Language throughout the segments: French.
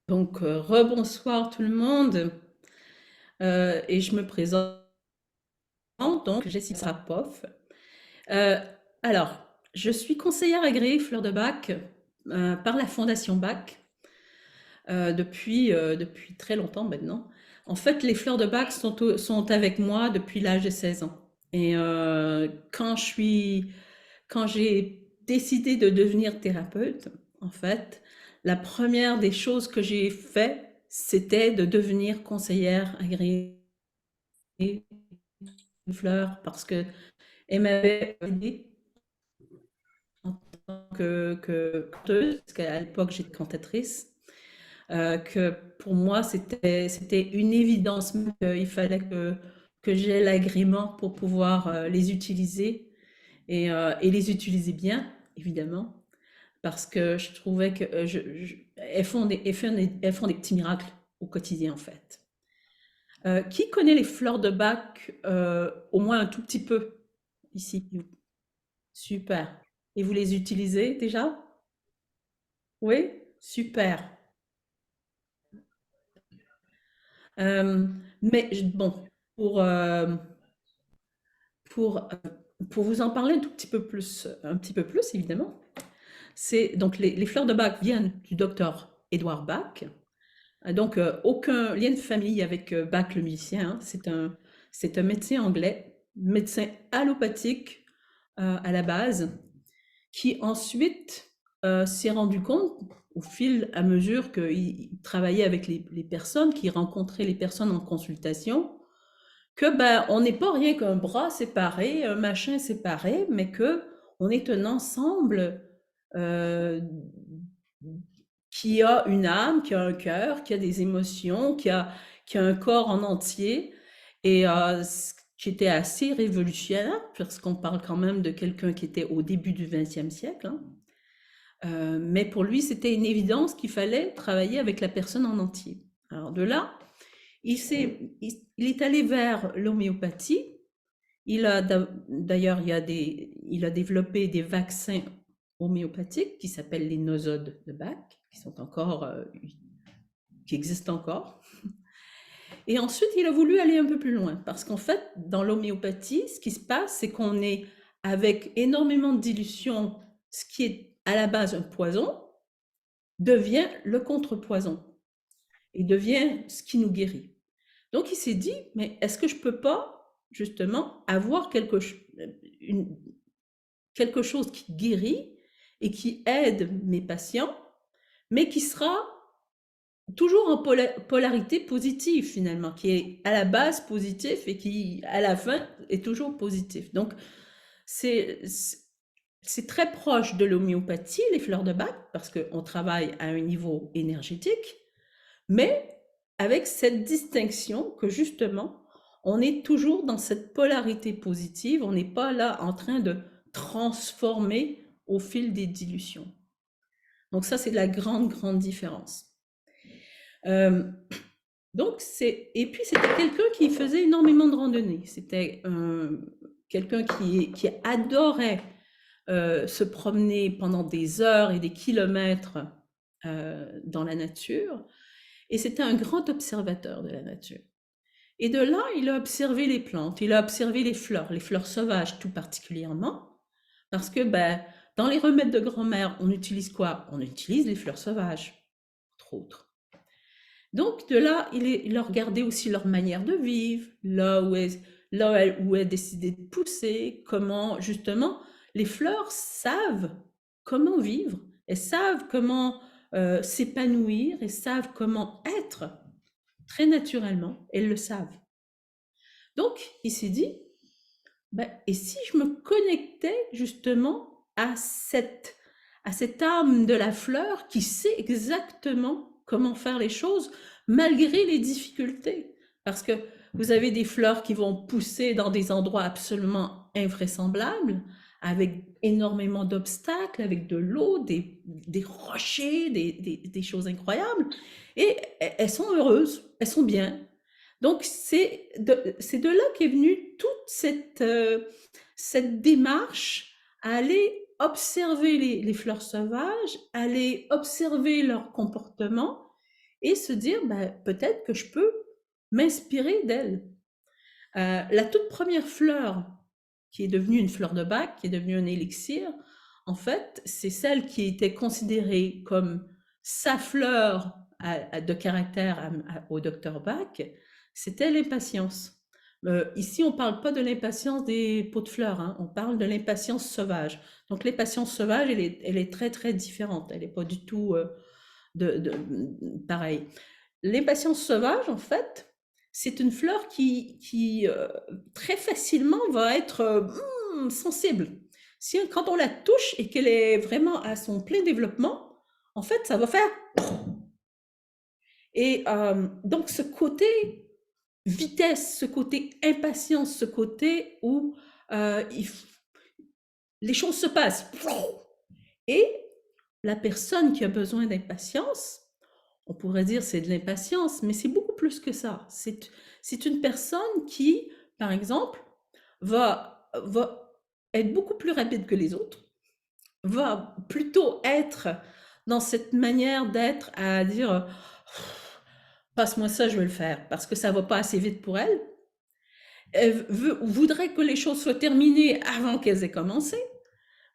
Donc, rebonsoir tout le monde. Et je me présente, donc Jessica Sarapov. Euh, alors, je suis conseillère agréée fleurs de bac par la Fondation Bac depuis très longtemps maintenant. En fait, les fleurs de bac sont avec moi depuis l'âge de 16 ans. Et quand j'ai décidé de devenir thérapeute, en fait, la première des choses que j'ai fait, c'était de devenir conseillère agréée de fleurs parce que elle m'avait aidée en tant que canteuse, parce qu'à l'époque j'étais cantatrice, que pour moi c'était une évidence qu'il fallait que j'aie l'agrément pour pouvoir les utiliser et les utiliser bien, évidemment, parce que je trouvais que elles font des petits miracles au quotidien en fait. Qui connaît les fleurs de bac au moins un tout petit peu ici? Super. Et vous les utilisez déjà? Oui? Super. Euh, mais bon, pour, euh, pour, euh, pour vous en parler un petit peu plus évidemment, c'est donc les fleurs de Bach viennent du docteur Édouard Bach. Donc aucun lien de famille avec Bach le musicien, hein. C'est un médecin anglais, médecin allopathique à la base, qui ensuite s'est rendu compte, au fil à mesure qu'il travaillait avec les personnes, qu'il rencontrait les personnes en consultation, que ben, on n'est pas rien qu'un bras séparé, un machin séparé, mais que on est un ensemble euh, qui a une âme, qui a un cœur, qui a des émotions, qui a un corps en entier, et ce qui était assez révolutionnaire, parce qu'on parle quand même de quelqu'un qui était au début du XXe siècle, hein. Mais pour lui, c'était une évidence qu'il fallait travailler avec la personne en entier. Alors de là, il est allé vers l'homéopathie. D'ailleurs, il a développé des vaccins homéopathiques qui s'appellent les nosodes de Bach, qui sont encore, qui existent encore. Et ensuite, il a voulu aller un peu plus loin, parce qu'en fait, dans l'homéopathie, ce qui se passe, c'est qu'on est avec énormément de dilution, ce qui est à la base un poison, devient le contrepoison et devient ce qui nous guérit. Donc il s'est dit, mais est-ce que je peux pas justement avoir quelque chose qui guérit et qui aide mes patients, mais qui sera toujours en polarité positive finalement, qui est à la base positif et qui à la fin est toujours positif. Donc c'est c'est très proche de l'homéopathie, les fleurs de Bach, parce qu'on travaille à un niveau énergétique, mais avec cette distinction que justement, on est toujours dans cette polarité positive, on n'est pas là en train de transformer au fil des dilutions. Donc ça, c'est la grande, grande différence. Euh, et puis c'était quelqu'un qui faisait énormément de randonnées. C'était quelqu'un qui adorait se promener pendant des heures et des kilomètres dans la nature. Et c'était un grand observateur de la nature. Et de là, il a observé les plantes, il a observé les fleurs sauvages tout particulièrement, parce que ben, dans les remèdes de grand-mère, on utilise quoi? On utilise les fleurs sauvages, entre autres. Donc de là, il a regardé aussi leur manière de vivre, où elles décidaient de pousser, comment justement les fleurs savent comment vivre, elles savent comment s'épanouir, elles savent comment être très naturellement, elles le savent. Donc il s'est dit, ben, et si je me connectais justement à cette âme de la fleur qui sait exactement comment faire les choses malgré les difficultés. Parce que vous avez des fleurs qui vont pousser dans des endroits absolument invraisemblables, avec énormément d'obstacles, avec de l'eau, des rochers, des choses incroyables. Et elles sont heureuses, elles sont bien. Donc c'est de là qu'est venue toute cette démarche à aller observer les fleurs sauvages, aller observer leur comportement et se dire, bah, peut-être que je peux m'inspirer d'elles. La toute première fleur qui est devenue une fleur de bac, qui est devenue un élixir, en fait, c'est celle qui était considérée comme sa fleur de caractère au docteur Bach, c'était l'impatience. Ici, on ne parle pas de l'impatience des pots de fleurs, hein, on parle de l'impatience sauvage. Donc l'impatience sauvage, elle est très très différente, elle n'est pas du tout pareille. L'impatience sauvage, en fait, c'est une fleur qui très facilement va être sensible. Quand on la touche et qu'elle est vraiment à son plein développement, en fait, ça va faire... Et donc, ce côté vitesse, ce côté impatience, ce côté où les choses se passent. Et la personne qui a besoin d'impatience, on pourrait dire c'est de l'impatience, mais c'est beaucoup plus que ça. C'est une personne qui, par exemple, va être beaucoup plus rapide que les autres, va plutôt être dans cette manière d'être à dire passe-moi ça, je vais le faire, parce que ça va pas assez vite pour elle. Elle voudrait que les choses soient terminées avant qu'elles aient commencé.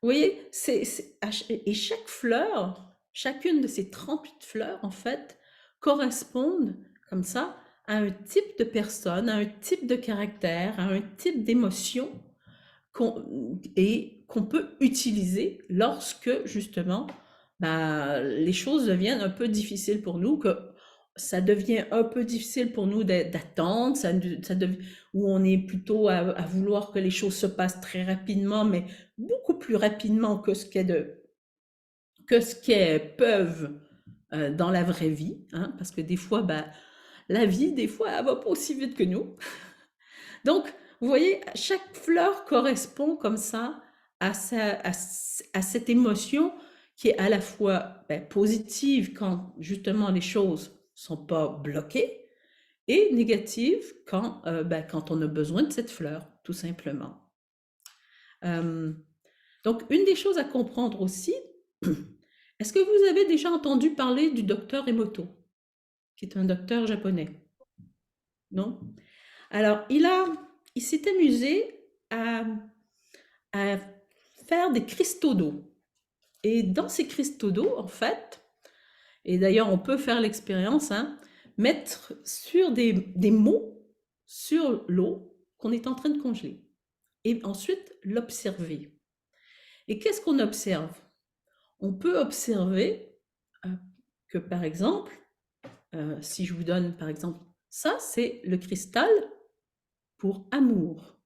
Vous voyez, et chaque fleur, chacune de ces 38 fleurs, en fait, correspondent comme ça à un type de personne, à un type de caractère, à un type d'émotion qu'on peut utiliser lorsque, justement, les choses deviennent un peu difficiles pour nous, que ça devient un peu difficile pour nous d'attendre, où on est plutôt à vouloir que les choses se passent très rapidement, mais beaucoup plus rapidement que ce qu'elles peuvent dans la vraie vie, hein, parce que des fois, la vie, des fois, elle va pas aussi vite que nous. Donc, vous voyez, chaque fleur correspond comme ça à cette émotion qui est à la fois positive quand justement les choses sont pas bloquées et négative quand on a besoin de cette fleur, tout simplement. Donc, une des choses à comprendre aussi, est-ce que vous avez déjà entendu parler du docteur Emoto, qui est un docteur japonais? Non? Alors, il s'est amusé à faire des cristaux d'eau. Et dans ces cristaux d'eau, en fait, et d'ailleurs on peut faire l'expérience, hein, mettre sur des mots sur l'eau qu'on est en train de congeler. Et ensuite l'observer. Et qu'est-ce qu'on observe? On peut observer que par exemple, si je vous donne par exemple, ça c'est le cristal pour amour.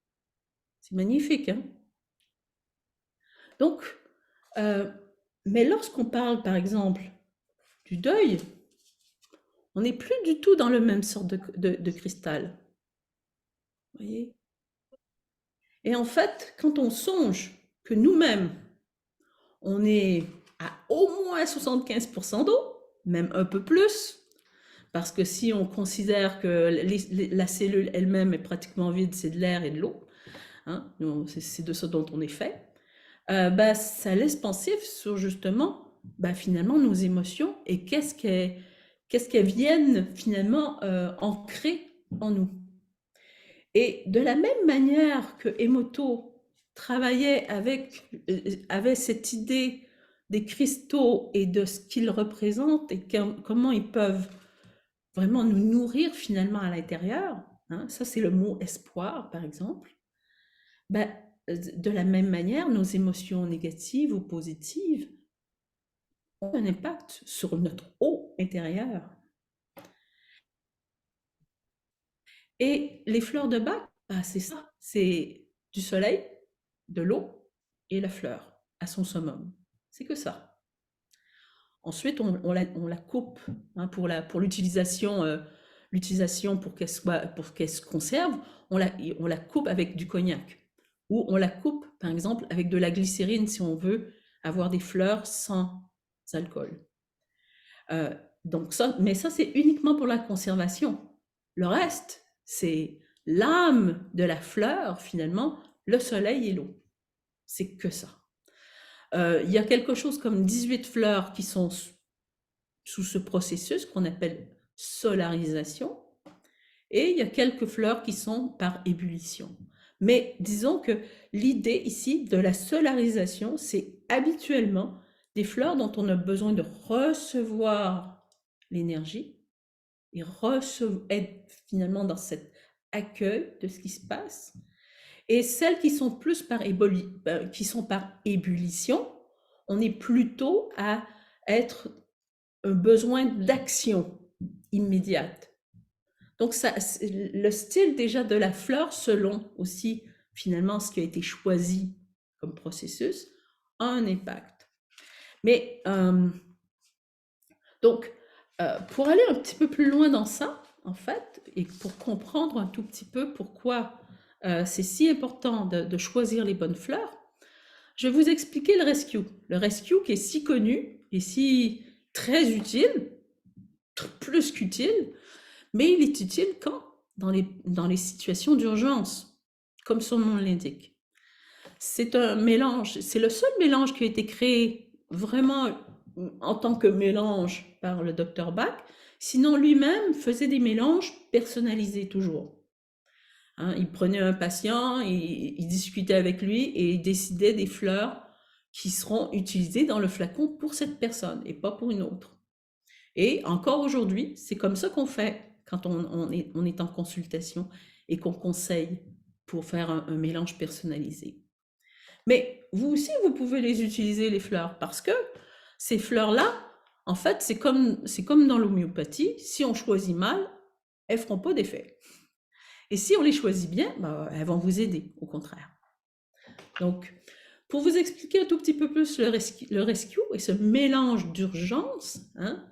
C'est magnifique, hein? Donc, mais lorsqu'on parle, par exemple, du deuil, on n'est plus du tout dans le même sort de cristal. Vous voyez? Et en fait, quand on songe que nous-mêmes, on est à au moins 75% d'eau, même un peu plus, parce que si on considère que la cellule elle-même est pratiquement vide, c'est de l'air et de l'eau, hein, c'est de ce dont on est fait, ça laisse penser sur justement finalement nos émotions et qu'est-ce qu'elles viennent finalement ancrer en nous. Et de la même manière que Emoto travaillait avait cette idée des cristaux et de ce qu'ils représentent et comment ils peuvent vraiment nous nourrir finalement à l'intérieur, hein, ça c'est le mot espoir par exemple, de la même manière, nos émotions négatives ou positives ont un impact sur notre eau intérieure. Et les fleurs de bac, c'est ça, c'est du soleil, de l'eau et la fleur à son summum. C'est que ça. Ensuite, on la coupe hein, pour l'utilisation pour qu'elle se conserve, on la coupe avec du cognac. Ou on la coupe, par exemple, avec de la glycérine si on veut avoir des fleurs sans alcool. Donc ça, mais ça, c'est uniquement pour la conservation. Le reste, c'est l'âme de la fleur, finalement, le soleil et l'eau. C'est que ça. Il y a quelque chose comme 18 fleurs qui sont sous ce processus qu'on appelle solarisation, et il y a quelques fleurs qui sont par ébullition. Mais disons que l'idée ici de la solarisation, c'est habituellement des fleurs dont on a besoin de recevoir l'énergie et être finalement dans cet accueil de ce qui se passe. Et celles qui sont plus qui sont par ébullition, on est plutôt à être un besoin d'action immédiate. Donc, le style déjà de la fleur, selon aussi finalement ce qui a été choisi comme processus, a un impact. Mais donc, pour aller un petit peu plus loin dans ça, en fait, et pour comprendre un tout petit peu pourquoi c'est si important de choisir les bonnes fleurs, je vais vous expliquer le rescue. Le rescue qui est si connu et si très utile, plus qu'utile, mais il est utile quand dans les situations d'urgence, comme son nom l'indique. C'est un mélange, c'est le seul mélange qui a été créé vraiment en tant que mélange par le docteur Bach. Sinon, lui-même faisait des mélanges personnalisés toujours. Hein, il prenait un patient, il discutait avec lui et il décidait des fleurs qui seront utilisées dans le flacon pour cette personne et pas pour une autre. Et encore aujourd'hui, c'est comme ça qu'on fait quand on est en consultation et qu'on conseille pour faire un mélange personnalisé. Mais vous aussi, vous pouvez les utiliser, les fleurs, parce que ces fleurs-là, en fait, c'est comme dans l'homéopathie, si on choisit mal, elles ne feront pas d'effet. Et si on les choisit bien, bah, elles vont vous aider, au contraire. Donc, pour vous expliquer un tout petit peu plus le rescue et ce mélange d'urgence, hein,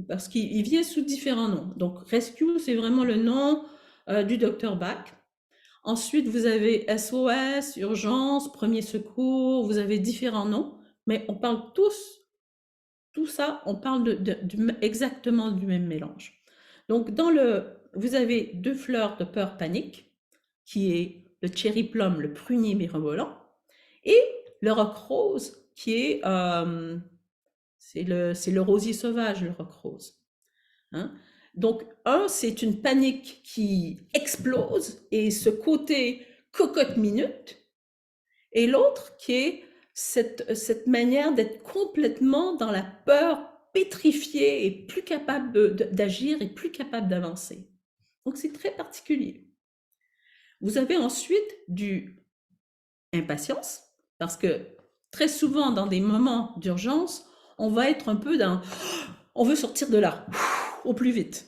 parce qu'il vient sous différents noms. Donc, rescue, c'est vraiment le nom du docteur Bach. Ensuite, vous avez SOS, urgence, premier secours, vous avez différents noms, mais on parle tout ça, on parle exactement du même mélange. Donc, vous avez 2 fleurs de peur panique, qui est le cherry plum, le prunier mirobolant, et le roc rose, qui est, c'est le rosier sauvage, le roc rose. Hein? Donc, c'est une panique qui explose et ce côté cocotte minute, et l'autre qui est cette manière d'être complètement dans la peur, pétrifiée et plus capable d'agir et plus capable d'avancer. Donc, c'est très particulier. Vous avez ensuite du impatience, parce que très souvent, dans des moments d'urgence, on va être un peu dans « on veut sortir de là, au plus vite ».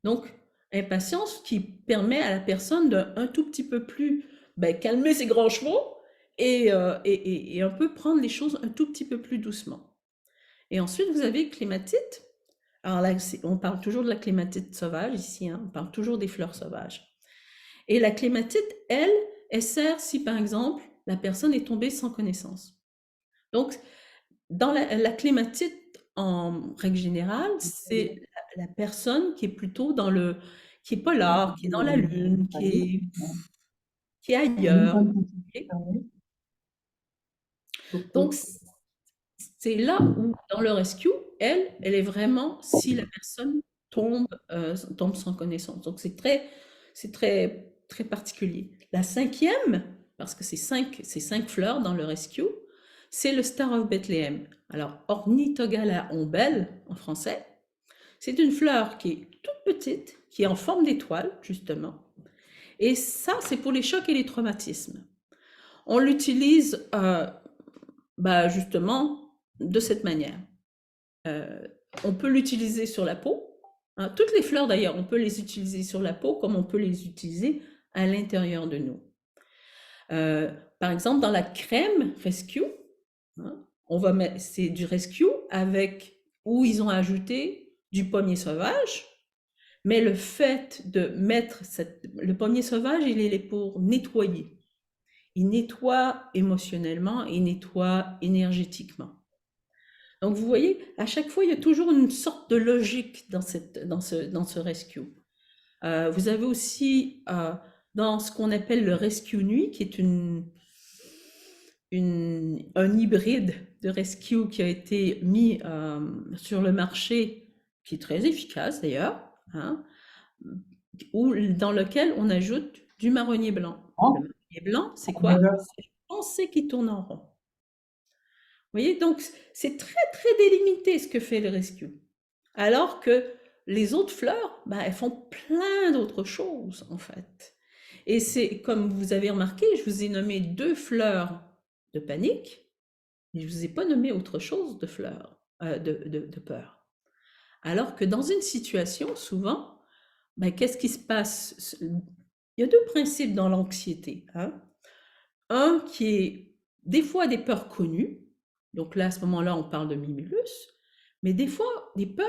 Donc, impatience qui permet à la personne d'un tout petit peu plus calmer ses grands chevaux et un peu prendre les choses un tout petit peu plus doucement. Et ensuite, vous avez clématite. Alors là, on parle toujours de la clématite sauvage ici, hein, on parle toujours des fleurs sauvages. Et la clématite, elle sert si par exemple, la personne est tombée sans connaissance. Donc, dans la clématite, en règle générale, c'est la personne qui est plutôt qui est pas là, qui est dans la lune, qui est ailleurs. Okay. Donc, c'est là où, dans le rescue, elle est vraiment si la personne tombe sans connaissance. Donc, c'est très particulier. La 5e, parce que c'est 5 fleurs dans le rescue, c'est le Star of Bethlehem. Alors, Ornithogala ombelle en français. C'est une fleur qui est toute petite, qui est en forme d'étoile, justement. Et ça, c'est pour les chocs et les traumatismes. On l'utilise justement de cette manière. On peut l'utiliser sur la peau. Hein, toutes les fleurs, d'ailleurs, on peut les utiliser sur la peau comme on peut les utiliser à l'intérieur de nous. Par exemple, dans la crème Rescue, hein, c'est du Rescue où ils ont ajouté du pommier sauvage, mais le fait de mettre le pommier sauvage, il est pour nettoyer. Il nettoie émotionnellement et nettoie énergétiquement. Donc vous voyez, à chaque fois, il y a toujours une sorte de logique dans ce rescue. Vous avez aussi dans ce qu'on appelle le rescue nuit, qui est une un hybride de rescue qui a été mis sur le marché, qui est très efficace d'ailleurs, hein, dans lequel on ajoute du marronnier blanc. Le marronnier blanc, c'est quoi? C'est une pensée qui tourne en rond. Vous voyez, donc c'est très très délimité ce que fait le rescue. Alors que les autres fleurs, bah, elles font plein d'autres choses en fait. Et c'est comme vous avez remarqué, je vous ai nommé 2 fleurs de panique, mais je vous ai pas nommé autre chose de fleurs, de peur. Alors que dans une situation, souvent, bah, qu'est-ce qui se passe? Il y a 2 principes dans l'anxiété, hein. Un qui est des fois des peurs connues, donc là, à ce moment-là, on parle de mimulus, mais des fois des peurs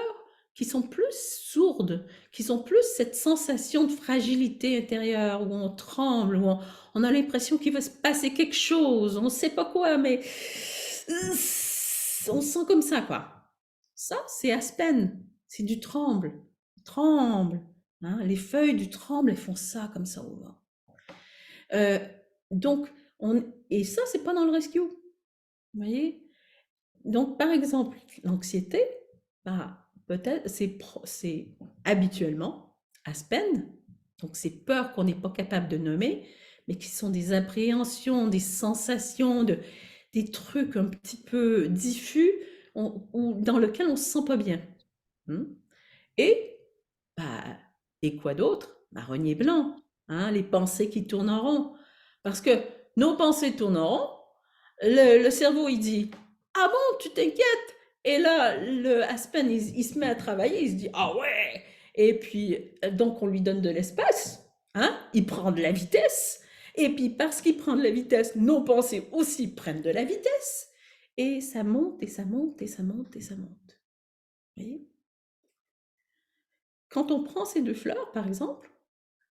qui sont plus sourdes, qui sont plus cette sensation de fragilité intérieure, où on tremble, où on a l'impression qu'il va se passer quelque chose, on ne sait pas quoi, mais on se sent comme ça, quoi. Ça, c'est aspen, c'est du tremble, tremble. Hein, les feuilles du tremble, elles font ça comme ça au vent. Donc, et ça, c'est pas dans le rescue. Vous voyez? Donc, par exemple, l'anxiété, bah, peut-être, c'est habituellement aspen, donc ces peurs qu'on n'est pas capable de nommer, mais qui sont des appréhensions, des sensations, des trucs un petit peu diffus, ou dans lesquels on ne se sent pas bien. Et, bah, et quoi d'autre? Marronnier blanc, hein, les pensées qui tournent en rond. Parce que nos pensées tournent en rond, le cerveau il dit ah bon, tu t'inquiètes? Et là, le Aspen il se met à travailler, il se dit ah ouais! Et puis, donc on lui donne de l'espace, hein, il prend de la vitesse, et puis parce qu'il prend de la vitesse, nos pensées aussi prennent de la vitesse, et ça monte, et ça monte, et ça monte, et ça monte. Vous voyez? Quand on prend ces 2 fleurs, par exemple,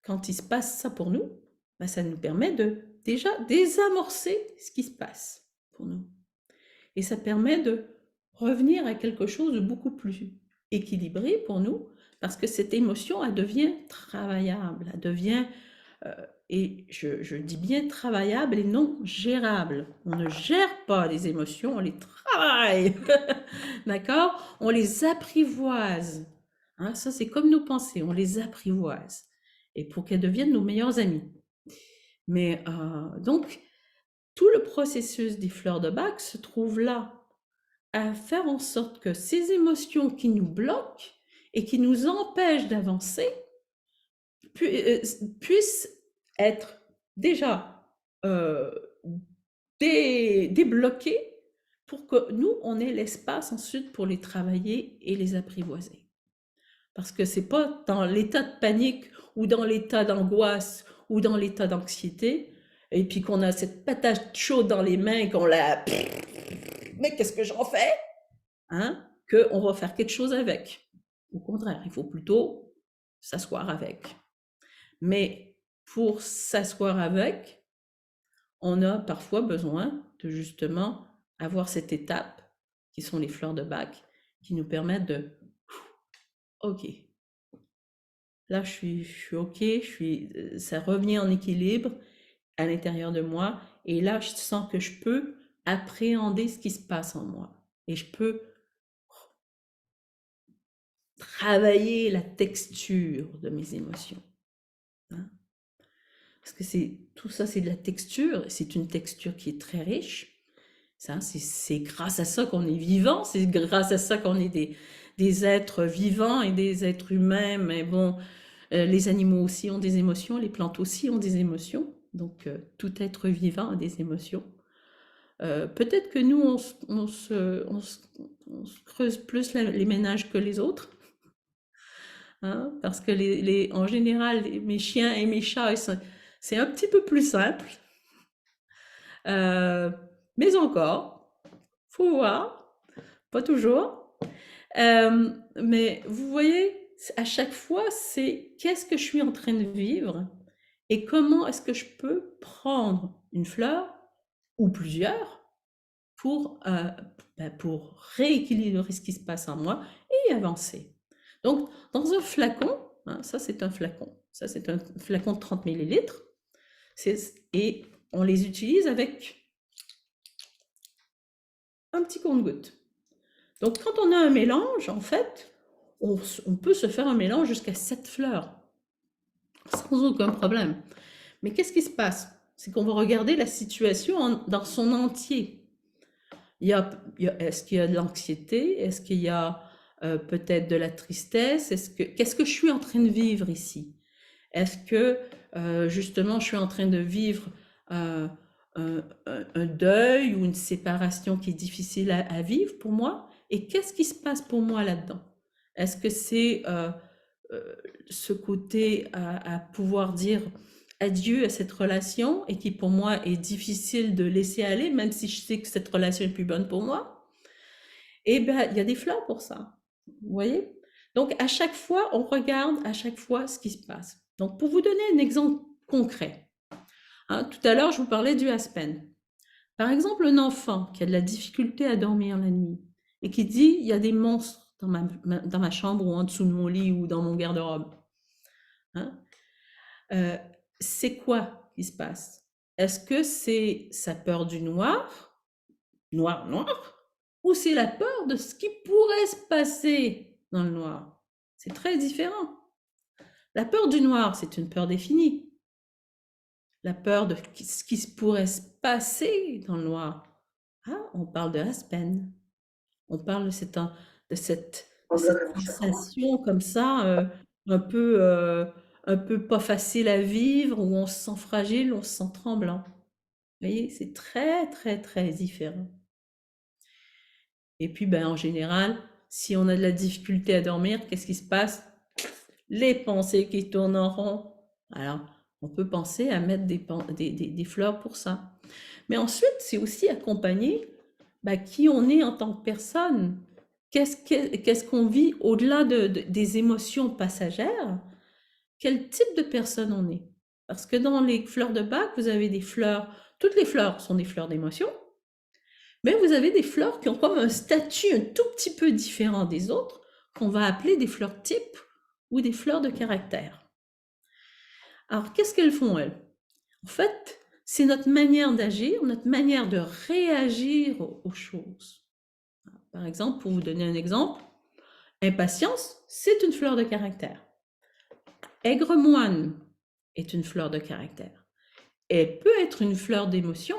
quand il se passe ça pour nous, bah, ça nous permet de déjà désamorcer ce qui se passe pour nous. Et ça permet de revenir à quelque chose de beaucoup plus équilibré pour nous, parce que cette émotion, elle devient travaillable, elle devient, et je dis bien travaillable et non gérable. On ne gère pas les émotions, on les travaille, d'accord? On les apprivoise. Hein, ça, c'est comme nos pensées, on les apprivoise, et pour qu'elles deviennent nos meilleurs amis. Mais donc, tout le processus des fleurs de Bach se trouve là, à faire en sorte que ces émotions qui nous bloquent et qui nous empêchent d'avancer puissent être déjà débloquées pour que nous, on ait l'espace ensuite pour les travailler et les apprivoiser. Parce que c'est pas dans l'état de panique ou dans l'état d'angoisse ou dans l'état d'anxiété, et puis qu'on a cette patate chaude dans les mains et qu'on la... Mais qu'est-ce que j'en fais? Hein, qu'on va faire quelque chose avec. Au contraire, il faut plutôt s'asseoir avec. Mais pour s'asseoir avec, on a parfois besoin de justement avoir cette étape qui sont les fleurs de Bach, qui nous permettent de OK. Là, je suis OK, ça revient en équilibre à l'intérieur de moi. Et là, je sens que je peux appréhender ce qui se passe en moi. Et je peux travailler la texture de mes émotions. Hein. Parce que tout ça, c'est de la texture. C'est une texture qui est très riche. C'est grâce à ça qu'on est vivant. C'est grâce à ça qu'on est des êtres vivants et des êtres humains. Mais bon, les animaux aussi ont des émotions. Les plantes aussi ont des émotions. Donc, tout être vivant a des émotions. Peut-être que nous, on se creuse plus les ménages que les autres. Hein, parce que en général, mes chiens et mes chats, c'est un petit peu plus simple. Mais encore, faut voir, pas toujours. Mais vous voyez, à chaque fois, c'est qu'est-ce que je suis en train de vivre et comment est-ce que je peux prendre une fleur ou plusieurs pour rééquilibrer ce qui se passe en moi et avancer. Donc, dans un flacon, hein, ça c'est un flacon de 30 millilitres, et on les utilise avec petit compte-gouttes. Donc, quand on a un mélange, en fait, on peut se faire un mélange jusqu'à 7 fleurs, sans aucun problème. Mais qu'est-ce qui se passe? C'est qu'on va regarder la situation dans son entier. Est-ce qu'il y a de l'anxiété? Est-ce qu'il y a peut-être de la tristesse? Qu'est-ce que je suis en train de vivre ici? Est-ce que justement je suis en train de vivre un deuil ou une séparation qui est difficile à vivre pour moi? Et qu'est-ce qui se passe pour moi là-dedans? Est-ce que c'est ce côté à pouvoir dire adieu à cette relation et qui pour moi est difficile de laisser aller, même si je sais que cette relation est plus bonne pour moi? Eh bien, il y a des fleurs pour ça. Vous voyez? Donc, à chaque fois, on regarde à chaque fois ce qui se passe. Donc, pour vous donner un exemple concret, hein, tout à l'heure, je vous parlais du aspen. Par exemple, un enfant qui a de la difficulté à dormir la nuit et qui dit, il y a des monstres dans ma chambre ou en dessous de mon lit ou dans mon garde-robe. Hein? C'est quoi qui se passe? Est-ce que c'est sa peur du noir, ou c'est la peur de ce qui pourrait se passer dans le noir? C'est très différent. La peur du noir, c'est une peur définie. La peur de ce qui pourrait se passer dans le noir, on parle de aspen. On parle de cette sensation comme ça, un peu pas facile à vivre, où on se sent fragile, on se sent tremblant. Vous voyez, c'est très, très, très différent. Et puis, ben, en général, si on a de la difficulté à dormir, qu'est-ce qui se passe? Les pensées qui tournent en rond. Alors, on peut penser à mettre des fleurs pour ça. Mais ensuite, c'est aussi accompagner qui on est en tant que personne. Qu'est-ce qu'on vit au-delà des émotions passagères? Quel type de personne on est? Parce que dans les fleurs de Bach, vous avez des fleurs, toutes les fleurs sont des fleurs d'émotion, mais vous avez des fleurs qui ont comme un statut un tout petit peu différent des autres, qu'on va appeler des fleurs types ou des fleurs de caractère. Alors, qu'est-ce qu'elles font, elles? En fait, c'est notre manière d'agir, notre manière de réagir aux choses. Par exemple, pour vous donner un exemple, impatience, c'est une fleur de caractère. Aigre-moine est une fleur de caractère. Elle peut être une fleur d'émotion,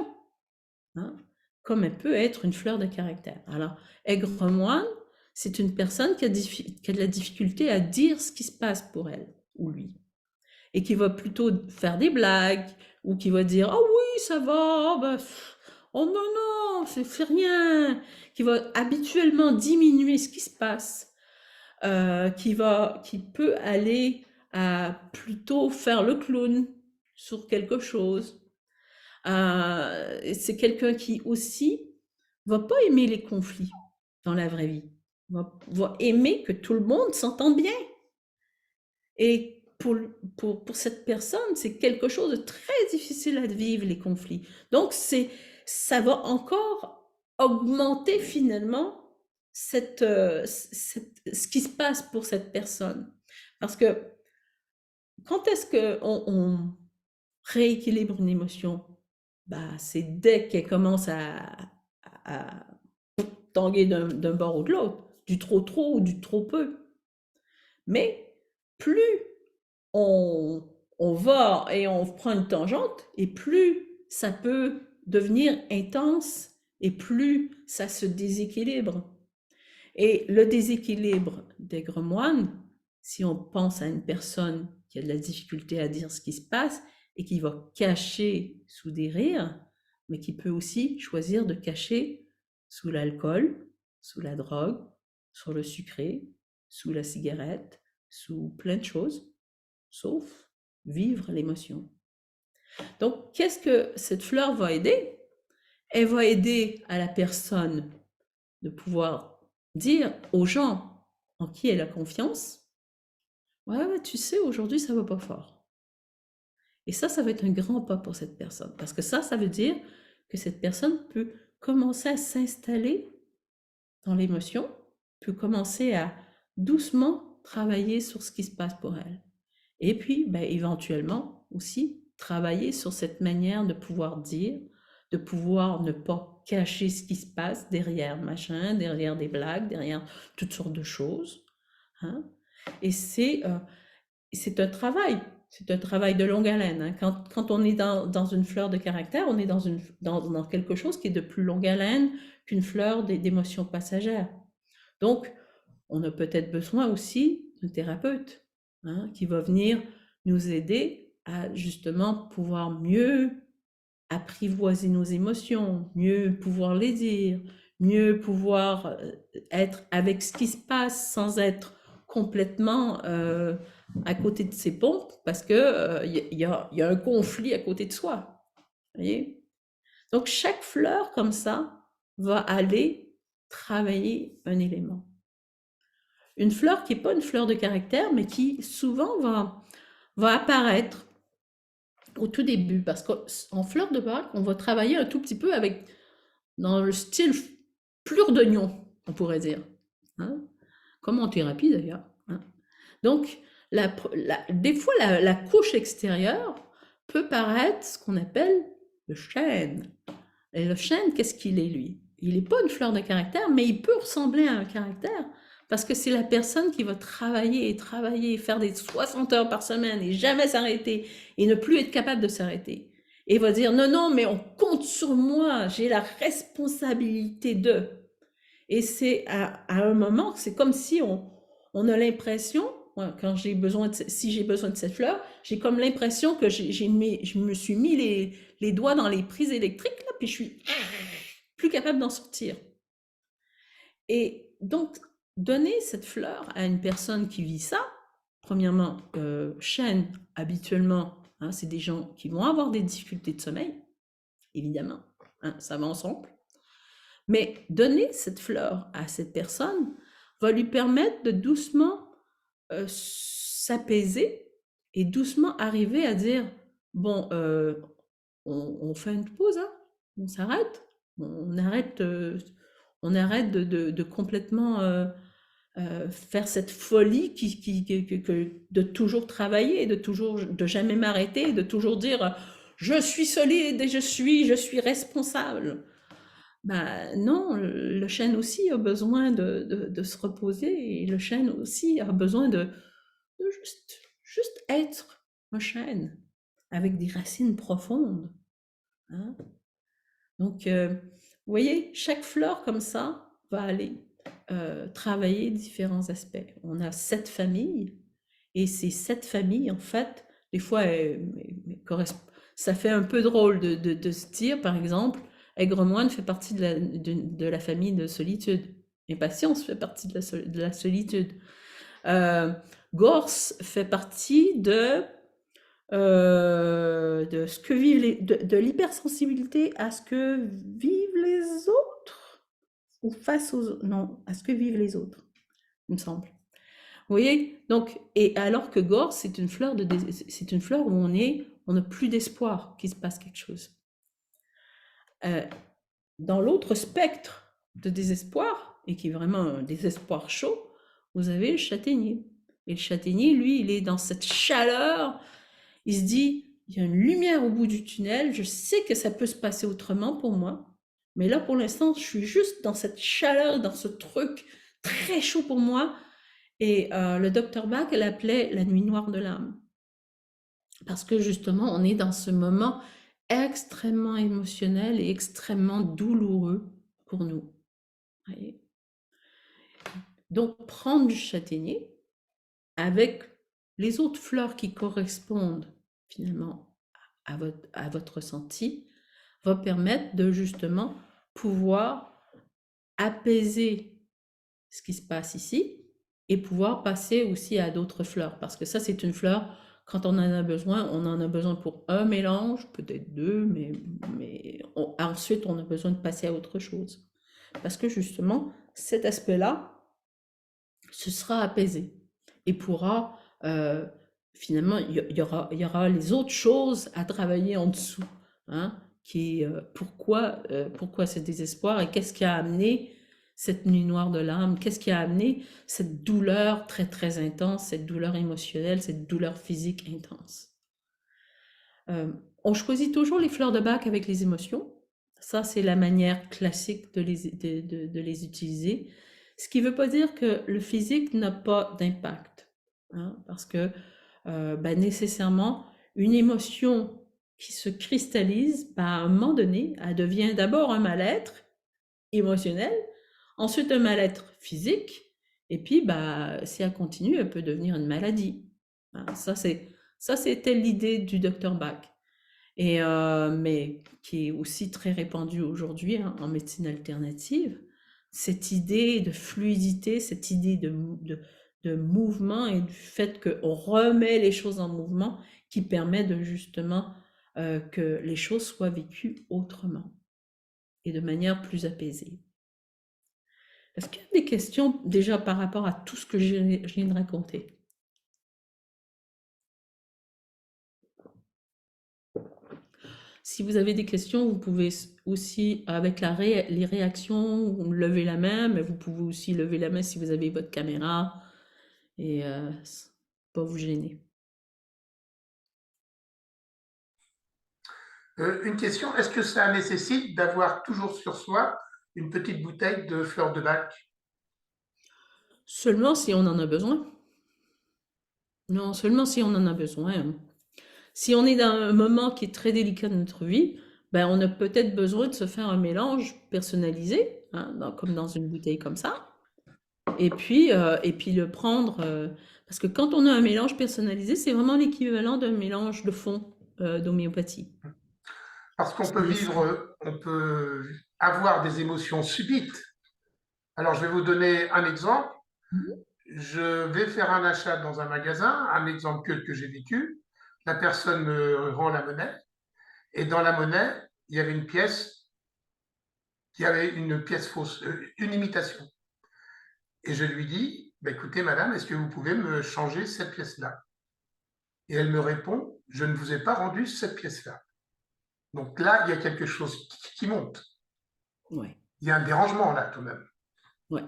hein, comme elle peut être une fleur de caractère. Alors, aigre-moine, c'est une personne qui a de la difficulté à dire ce qui se passe pour elle ou lui. Et qui va plutôt faire des blagues, ou qui va dire « Ah oui, ça va, bah, oh non, non, c'est rien », qui va habituellement diminuer ce qui se passe, qui peut aller à plutôt faire le clown sur quelque chose. C'est quelqu'un qui aussi va pas aimer les conflits dans la vraie vie, va aimer que tout le monde s'entende bien. Et pour cette personne, c'est quelque chose de très difficile à vivre, les conflits. Donc, ça va encore augmenter finalement ce qui se passe pour cette personne. Parce que quand est-ce qu'on rééquilibre une émotion? C'est dès qu'elle commence à tanguer d'un bord ou de l'autre, du trop ou du trop peu. Mais plus on va et on prend une tangente, et plus ça peut devenir intense, et plus ça se déséquilibre. Et le déséquilibre d'Aigre-Moine, si on pense à une personne qui a de la difficulté à dire ce qui se passe et qui va cacher sous des rires, mais qui peut aussi choisir de cacher sous l'alcool, sous la drogue, sous le sucré, sous la cigarette, sous plein de choses, sauf vivre l'émotion. Donc, qu'est-ce que cette fleur va aider? Elle va aider à la personne de pouvoir dire aux gens en qui elle a confiance, ouais, tu sais, aujourd'hui, ça va pas fort. Et ça va être un grand pas pour cette personne. Parce que ça veut dire que cette personne peut commencer à s'installer dans l'émotion, peut commencer à doucement travailler sur ce qui se passe pour elle. Et puis, éventuellement aussi, travailler sur cette manière de pouvoir dire de pouvoir ne pas cacher ce qui se passe derrière machin, derrière des blagues, derrière toutes sortes de choses, hein. Et c'est un travail. C'est un travail de longue haleine, hein. Quand on est dans une fleur de caractère, on est dans quelque chose qui est de plus longue haleine qu'une fleur d'émotions passagères. Donc, on a peut-être besoin aussi d'un thérapeute, hein, qui va venir nous aider à justement pouvoir mieux apprivoiser nos émotions, mieux pouvoir les dire, mieux pouvoir être avec ce qui se passe sans être complètement à côté de ses pompes parce que y a un conflit à côté de soi. Voyez? Donc chaque fleur comme ça va aller travailler un élément. Une fleur qui n'est pas une fleur de caractère, mais qui souvent va apparaître au tout début, parce qu'en fleur de bac, on va travailler un tout petit peu avec, dans le style plure d'oignon, on pourrait dire, hein, comme en thérapie d'ailleurs, hein. Donc, des fois, la couche extérieure peut paraître ce qu'on appelle le chêne. Et le chêne, qu'est-ce qu'il est, lui? Il n'est pas une fleur de caractère, mais il peut ressembler à un caractère, parce que c'est la personne qui va travailler et travailler, faire des 60 heures par semaine et jamais s'arrêter, et ne plus être capable de s'arrêter. Et va dire, non, non, mais on compte sur moi, j'ai la responsabilité de. Et c'est à un moment, c'est comme si on a l'impression, quand si j'ai besoin de cette fleur, j'ai comme l'impression que je me suis mis les doigts dans les prises électriques, là, puis je suis plus capable d'en sortir. Et donc, donner cette fleur à une personne qui vit ça, premièrement, chêne, habituellement, hein, c'est des gens qui vont avoir des difficultés de sommeil, évidemment, hein, ça va ensemble. Mais donner cette fleur à cette personne va lui permettre de doucement s'apaiser et doucement arriver à dire, bon, on fait une pause, hein, on s'arrête, on arrête, de complètement faire cette folie de toujours travailler, de jamais m'arrêter, de toujours dire, je suis solide et je suis responsable. Bah non, le chêne aussi a besoin de se reposer et le chêne aussi a besoin de juste être un chêne avec des racines profondes, hein. Donc, vous voyez, chaque fleur comme ça va aller travailler différents aspects. On a 7 familles et ces 7 familles, en fait, des fois, ça fait un peu drôle de se dire, par exemple, Aigremoine fait partie de la famille de solitude. Impatience fait partie de la solitude. Gorse fait partie ce que vivent de l'hypersensibilité à ce que vivent les autres ou face aux non, à ce que vivent les autres, il me semble. Vous voyez? Donc, et alors que Gorse, c'est une fleur c'est une fleur où on n'a plus d'espoir qu'il se passe quelque chose. Dans l'autre spectre de désespoir, et qui est vraiment un désespoir chaud, vous avez le châtaignier. Et le châtaignier, lui, il est dans cette chaleur, il se dit, il y a une lumière au bout du tunnel, je sais que ça peut se passer autrement pour moi, mais là, pour l'instant, je suis juste dans cette chaleur, dans ce truc très chaud pour moi. Et le docteur Bach l'appelait la nuit noire de l'âme. Parce que justement, on est dans ce moment extrêmement émotionnel et extrêmement douloureux pour nous. Voyez? Donc, prendre du châtaignier avec les autres fleurs qui correspondent finalement à votre ressenti va permettre de justement pouvoir apaiser ce qui se passe ici et pouvoir passer aussi à d'autres fleurs. Parce que ça, c'est une fleur, quand on en a besoin, on en a besoin pour un mélange, peut-être deux, mais ensuite, on a besoin de passer à autre chose. Parce que justement, cet aspect-là, ce sera apaisé et pourra, finalement, il y aura les autres choses à travailler en dessous, hein, qui est pourquoi ce désespoir et qu'est-ce qui a amené cette nuit noire de l'âme, qu'est-ce qui a amené cette douleur très très intense, cette douleur émotionnelle, cette douleur physique intense. On choisit toujours les fleurs de bac avec les émotions, Ça, c'est la manière classique de les utiliser. Ce qui ne veut pas dire que le physique n'a pas d'impact, hein, parce que nécessairement, une émotion qui se cristallise, à un moment donné, elle devient d'abord un mal-être émotionnel, ensuite un mal-être physique, et puis si elle continue, elle peut devenir une maladie. Hein, ça, c'était l'idée du docteur Bach. Mais qui est aussi très répandue aujourd'hui, hein, en médecine alternative, cette idée de fluidité, cette idée de mouvement et du fait qu'on remet les choses en mouvement qui permet de justement que les choses soient vécues autrement et de manière plus apaisée. Est-ce qu'il y a des questions déjà par rapport à tout ce que je viens de raconter? Si vous avez des questions, vous pouvez aussi, avec les réactions, lever la main, mais vous pouvez aussi lever la main si vous avez votre caméra et pas vous gêner. Une question, est-ce que ça nécessite d'avoir toujours sur soi une petite bouteille de fleurs de bac? Seulement si on en a besoin. Non, seulement si on en a besoin. Si on est dans un moment qui est très délicat de notre vie, on a peut-être besoin de se faire un mélange personnalisé, hein, comme dans une bouteille comme ça. Et puis le prendre, parce que quand on a un mélange personnalisé, c'est vraiment l'équivalent d'un mélange de fond d'homéopathie. Parce qu'on peut vivre, on peut avoir des émotions subites. Alors, je vais vous donner un exemple. Je vais faire un achat dans un magasin, un exemple que j'ai vécu. La personne me rend la monnaie et dans la monnaie, il y avait une pièce, fausse, une imitation. Et je lui dis, bah, écoutez, madame, est-ce que vous pouvez me changer cette pièce-là? Et elle me répond, je ne vous ai pas rendu cette pièce-là. Donc là, il y a quelque chose qui monte. Ouais. Il y a un dérangement là, tout de même. Ouais.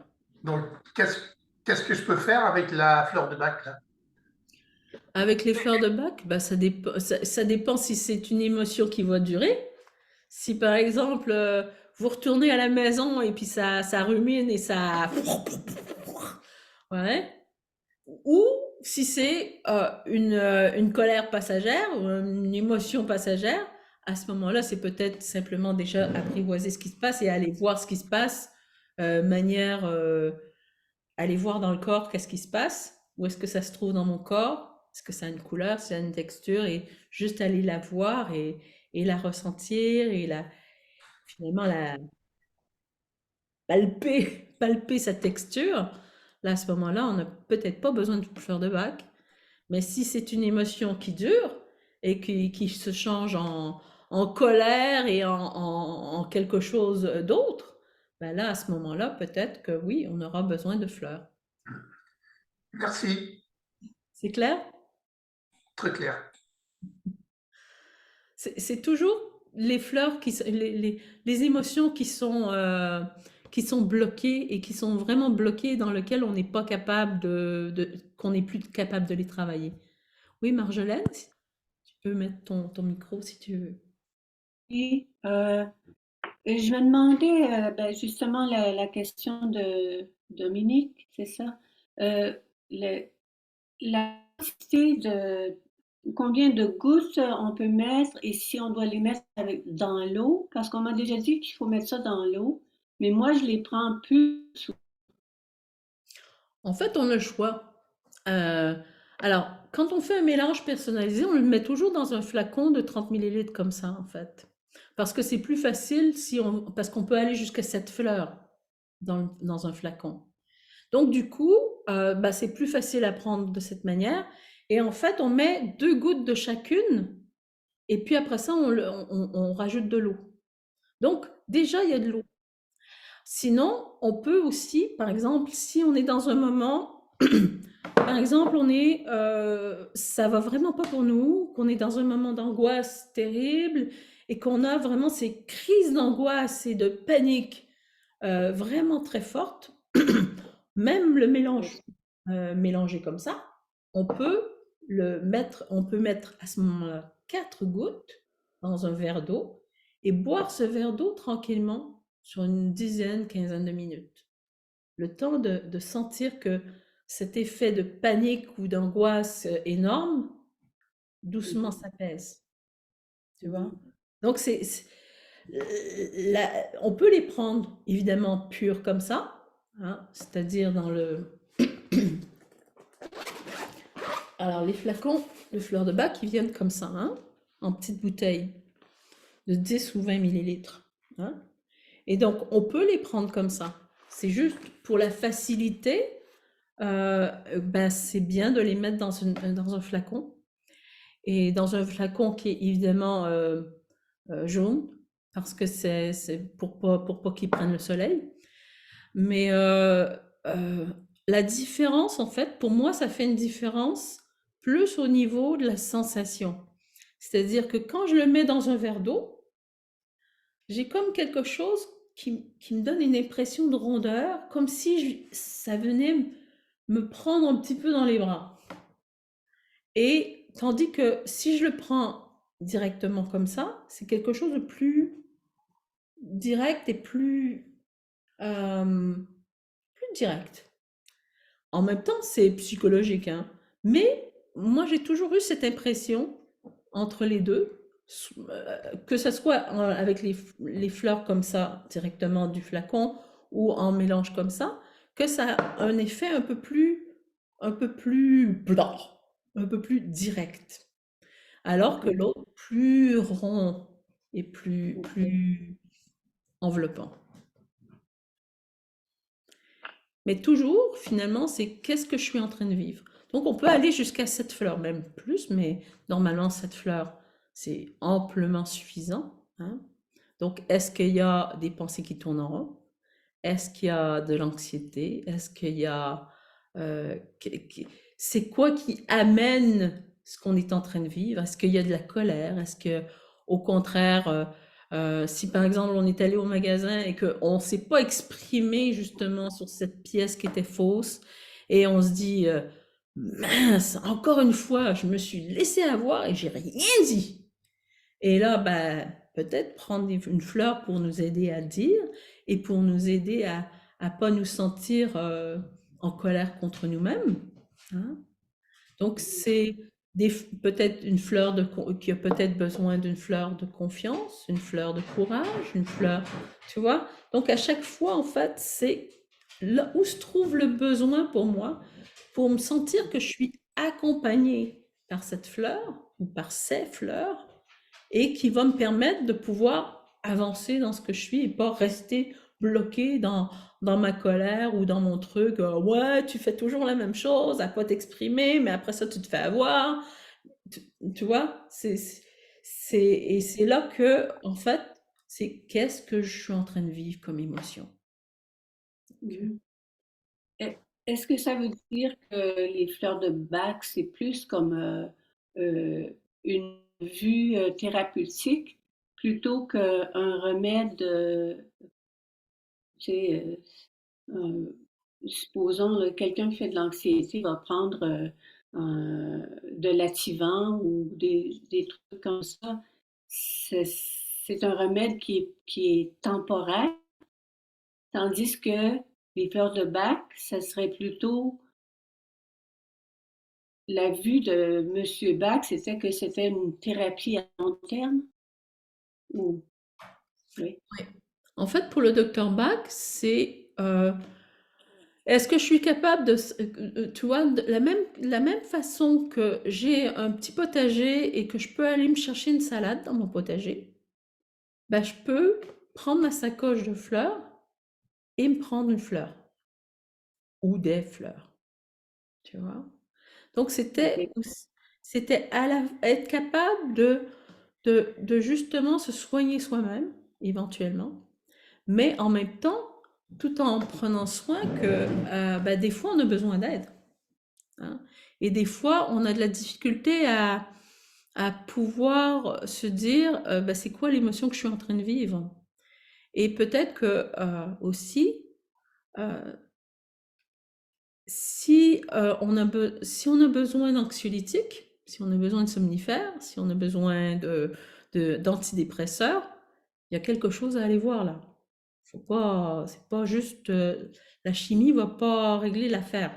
Donc, qu'est-ce que je peux faire avec la fleur de bac là? Avec les fleurs de bac, ça dépend si c'est une émotion qui va durer. Si par exemple, vous retournez à la maison et puis ça rumine et ça... Ouais. Ou si c'est une colère passagère ou une émotion passagère, à ce moment-là, c'est peut-être simplement déjà apprivoiser ce qui se passe et aller voir ce qui se passe, aller voir dans le corps qu'est-ce qui se passe, où est-ce que ça se trouve dans mon corps, est-ce que ça a une couleur, ça a une texture, et juste aller la voir et la ressentir et finalement palper sa texture. Là, à ce moment-là, on n'a peut-être pas besoin de fleur de bac. Mais si c'est une émotion qui dure et qui se change en colère et en quelque chose d'autre, là, à ce moment-là, peut-être que oui, on aura besoin de fleurs. Merci. C'est clair? Très clair. C'est toujours les fleurs, les émotions qui sont bloquées et qui sont vraiment bloquées dans lesquelles on n'est pas capable qu'on n'est plus capable de les travailler. Oui, Marjolaine, si tu peux mettre ton micro si tu veux. Oui, je me demandais justement la question de Dominique, c'est ça? Euh, le- la quantité de combien de gouttes on peut mettre et si on doit les mettre dans l'eau, parce qu'on m'a déjà dit qu'il faut mettre ça dans l'eau, mais moi je les prends plus. En fait, on a le choix. Alors, quand on fait un mélange personnalisé, on le met toujours dans un flacon de 30 millilitres comme ça, en fait. Parce que c'est plus facile parce qu'on peut aller jusqu'à 7 fleurs dans un flacon. Donc, du coup, c'est plus facile à prendre de cette manière. Et en fait, on met 2 gouttes de chacune. Et puis après ça, on rajoute de l'eau. Donc, déjà, il y a de l'eau. Sinon, on peut aussi, par exemple, si on est dans un moment, par exemple, ça va vraiment pas pour nous, qu'on est dans un moment d'angoisse terrible et qu'on a vraiment ces crises d'angoisse et de panique vraiment très fortes, même le mélange mélangé comme ça, on peut mettre à ce moment-là 4 gouttes dans un verre d'eau et boire ce verre d'eau tranquillement sur une dizaine, quinzaine de minutes. Le temps de sentir que cet effet de panique ou d'angoisse énorme, doucement s'apaise. Tu vois? Donc on peut les prendre évidemment purs comme ça, hein, c'est-à-dire dans le... Alors les flacons de fleurs de bac, ils viennent comme ça, hein, en petites bouteilles de 10 ou 20 millilitres. Hein. Et donc on peut les prendre comme ça. C'est juste pour la facilité, ben, c'est bien de les mettre dans un flacon. Et dans un flacon qui est évidemment jaune, parce que c'est pour pas qu'ils prennent le soleil. Mais la différence, en fait, pour moi, ça fait une différence plus au niveau de la sensation. C'est-à-dire que quand je le mets dans un verre d'eau, j'ai comme quelque chose qui me donne une impression de rondeur, comme si ça venait me prendre un petit peu dans les bras. Et tandis que si je le prends directement comme ça, c'est quelque chose de plus direct et plus direct. En même temps, c'est psychologique, hein. Mais moi, j'ai toujours eu cette impression entre les deux, que ce soit avec les fleurs comme ça, directement du flacon, ou en mélange comme ça, que ça a un effet un peu plus blanc, un peu plus direct. Alors que l'autre, plus rond et plus enveloppant. Mais toujours, finalement, c'est qu'est-ce que je suis en train de vivre. Donc, on peut aller jusqu'à 7 fleurs, même plus, mais normalement, 7 fleurs, c'est amplement suffisant. Hein. Donc, est-ce qu'il y a des pensées qui tournent en rond? Est-ce qu'il y a de l'anxiété? Est-ce qu'il y a... c'est quoi qui amène ce qu'on est en train de vivre? Est-ce qu'il y a de la colère? Est-ce que, au contraire, si par exemple on est allé au magasin et qu'on ne s'est pas exprimé justement sur cette pièce qui était fausse et on se dit mince, encore une fois, je me suis laissé avoir et j'ai rien dit. Et là, ben, peut-être prendre une fleur pour nous aider à dire et pour nous aider à ne pas nous sentir en colère contre nous-mêmes. Hein? Donc, c'est peut-être une fleur qui a peut-être besoin d'une fleur de confiance, une fleur de courage, une fleur, tu vois. Donc, à chaque fois, en fait, c'est là où se trouve le besoin pour moi, pour me sentir que je suis accompagnée par cette fleur ou par ces fleurs et qui va me permettre de pouvoir avancer dans ce que je suis et pas rester bloqué dans ma colère ou dans mon truc. Ouais, tu fais toujours la même chose, à pas t'exprimer, mais après ça, tu te fais avoir. Tu vois, et c'est là que, en fait, c'est qu'est-ce que je suis en train de vivre comme émotion. Est-ce que ça veut dire que les fleurs de bac, c'est plus comme une vue thérapeutique plutôt qu'un remède, tu sais, supposons quelqu'un qui fait de l'anxiété va prendre de l'Ativan ou des trucs comme ça. C'est un remède qui est temporaire, tandis que les fleurs de bac, ça serait plutôt la vue de Monsieur Bach, c'était que c'était une thérapie à long terme? Ou... Oui. Oui. En fait, pour le docteur Bach, c'est est-ce que je suis capable de, tu vois, de la même façon que j'ai un petit potager et que je peux aller me chercher une salade dans mon potager, ben, je peux prendre ma sacoche de fleurs et me prendre une fleur ou des fleurs, tu vois. Donc c'était être capable de justement se soigner soi-même, éventuellement, mais en même temps, tout en prenant soin que ben, des fois on a besoin d'aide. Hein. Et des fois, on a de la difficulté à pouvoir se dire ben, c'est quoi l'émotion que je suis en train de vivre. Et peut-être que aussi, si on a besoin d'anxiolytiques, si on a besoin de somnifères, si on a besoin d'antidépresseurs, Il y a quelque chose à aller voir là. C'est pas juste, la chimie va pas régler l'affaire.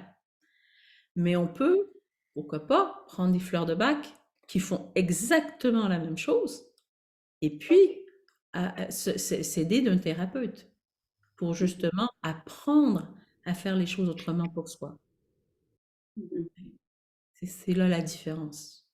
Mais on peut, pourquoi pas, prendre des fleurs de bac qui font exactement la même chose et puis s'aider d'un thérapeute pour justement apprendre à faire les choses autrement pour soi. C'est là la différence.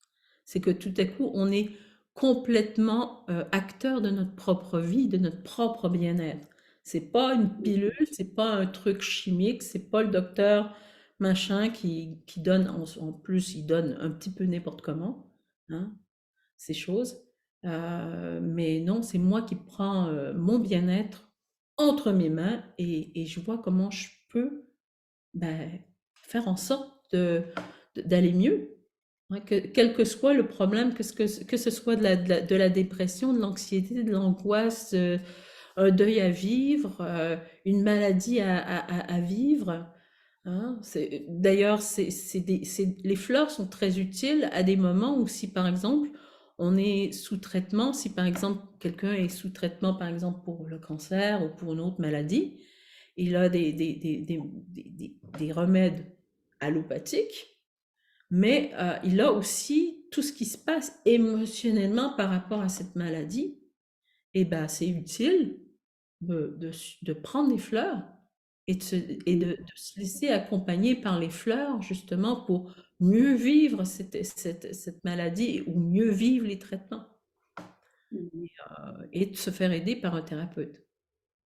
C'est que tout à coup, on est complètement acteur de notre propre vie, de notre propre bien-être. C'est pas une pilule, c'est pas un truc chimique, c'est pas le docteur machin qui donne, en plus, il donne un petit peu n'importe comment, hein, ces choses. Mais non, c'est moi qui prends mon bien-être entre mes mains et je vois comment je peux ben, faire en sorte d'aller mieux. Ouais, quel que soit le problème, que ce soit de la dépression, de l'anxiété, de l'angoisse, un deuil à vivre, une maladie à vivre, hein. D'ailleurs, les fleurs sont très utiles à des moments où si par exemple on est sous traitement, si par exemple quelqu'un est sous traitement par exemple pour le cancer ou pour une autre maladie, il a des remèdes allopathiques, mais il a aussi tout ce qui se passe émotionnellement par rapport à cette maladie. Et ben, c'est utile de prendre des fleurs et de se laisser accompagner par les fleurs, justement, pour mieux vivre cette maladie ou mieux vivre les traitements. Et de se faire aider par un thérapeute.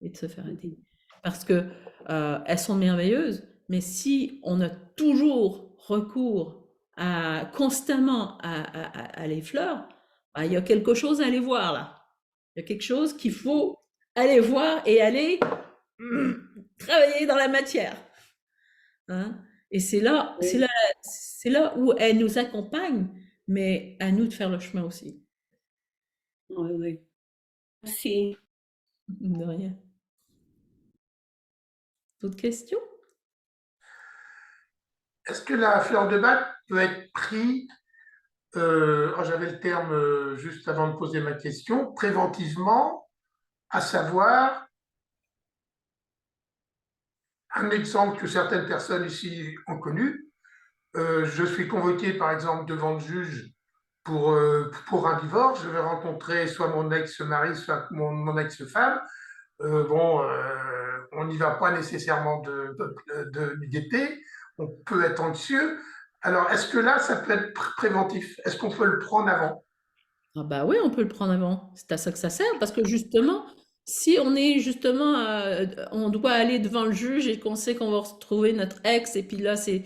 Et de se faire aider. Parce que elles sont merveilleuses, mais si on a toujours recours constamment à les fleurs, bah, il y a quelque chose à aller voir là. Il y a quelque chose qu'il faut aller voir et aller travailler dans la matière. Hein? Et c'est là où elle nous accompagne, mais à nous de faire le chemin aussi. Oui, oui. Merci. De rien. D'autres questions? Est-ce que la fleur de bac peut être prise, j'avais le terme juste avant de poser ma question, préventivement, à savoir, un exemple que certaines personnes ici ont connu, je suis convoqué par exemple devant le juge pour un divorce, je vais rencontrer soit mon ex-mari, soit mon ex-femme. On n'y va pas nécessairement de gaieté, on peut être anxieux. Alors, est-ce que là, ça peut être préventif? Est-ce qu'on peut le prendre avant? Ah bah oui, on peut le prendre avant. C'est à ça que ça sert, parce que justement, si on est justement, on doit aller devant le juge et qu'on sait qu'on va retrouver notre ex, et puis là, c'est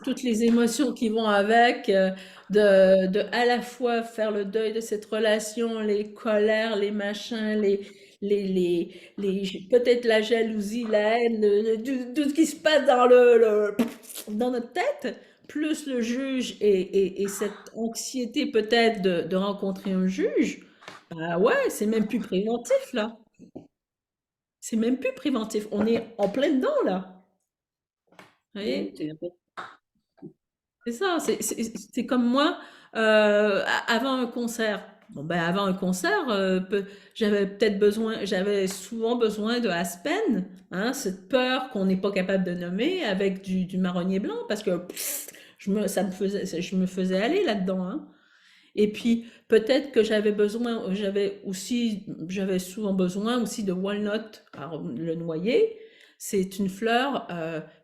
toutes les émotions qui vont avec, de à la fois faire le deuil de cette relation, les colères, les machins, peut-être la jalousie, la haine, tout ce qui se passe dans notre tête plus le juge et cette anxiété peut-être de rencontrer un juge, bah ouais, c'est même plus préventif là. C'est même plus préventif. On est en plein dedans là. Vous voyez? C'est ça. C'est comme moi avant un concert. Bon ben avant un concert, j'avais souvent besoin de Aspen, hein, cette peur qu'on n'est pas capable de nommer avec du marronnier blanc parce que je me faisais aller là-dedans, hein. Et puis peut-être que j'avais souvent besoin aussi de walnut, alors, le noyer. C'est une fleur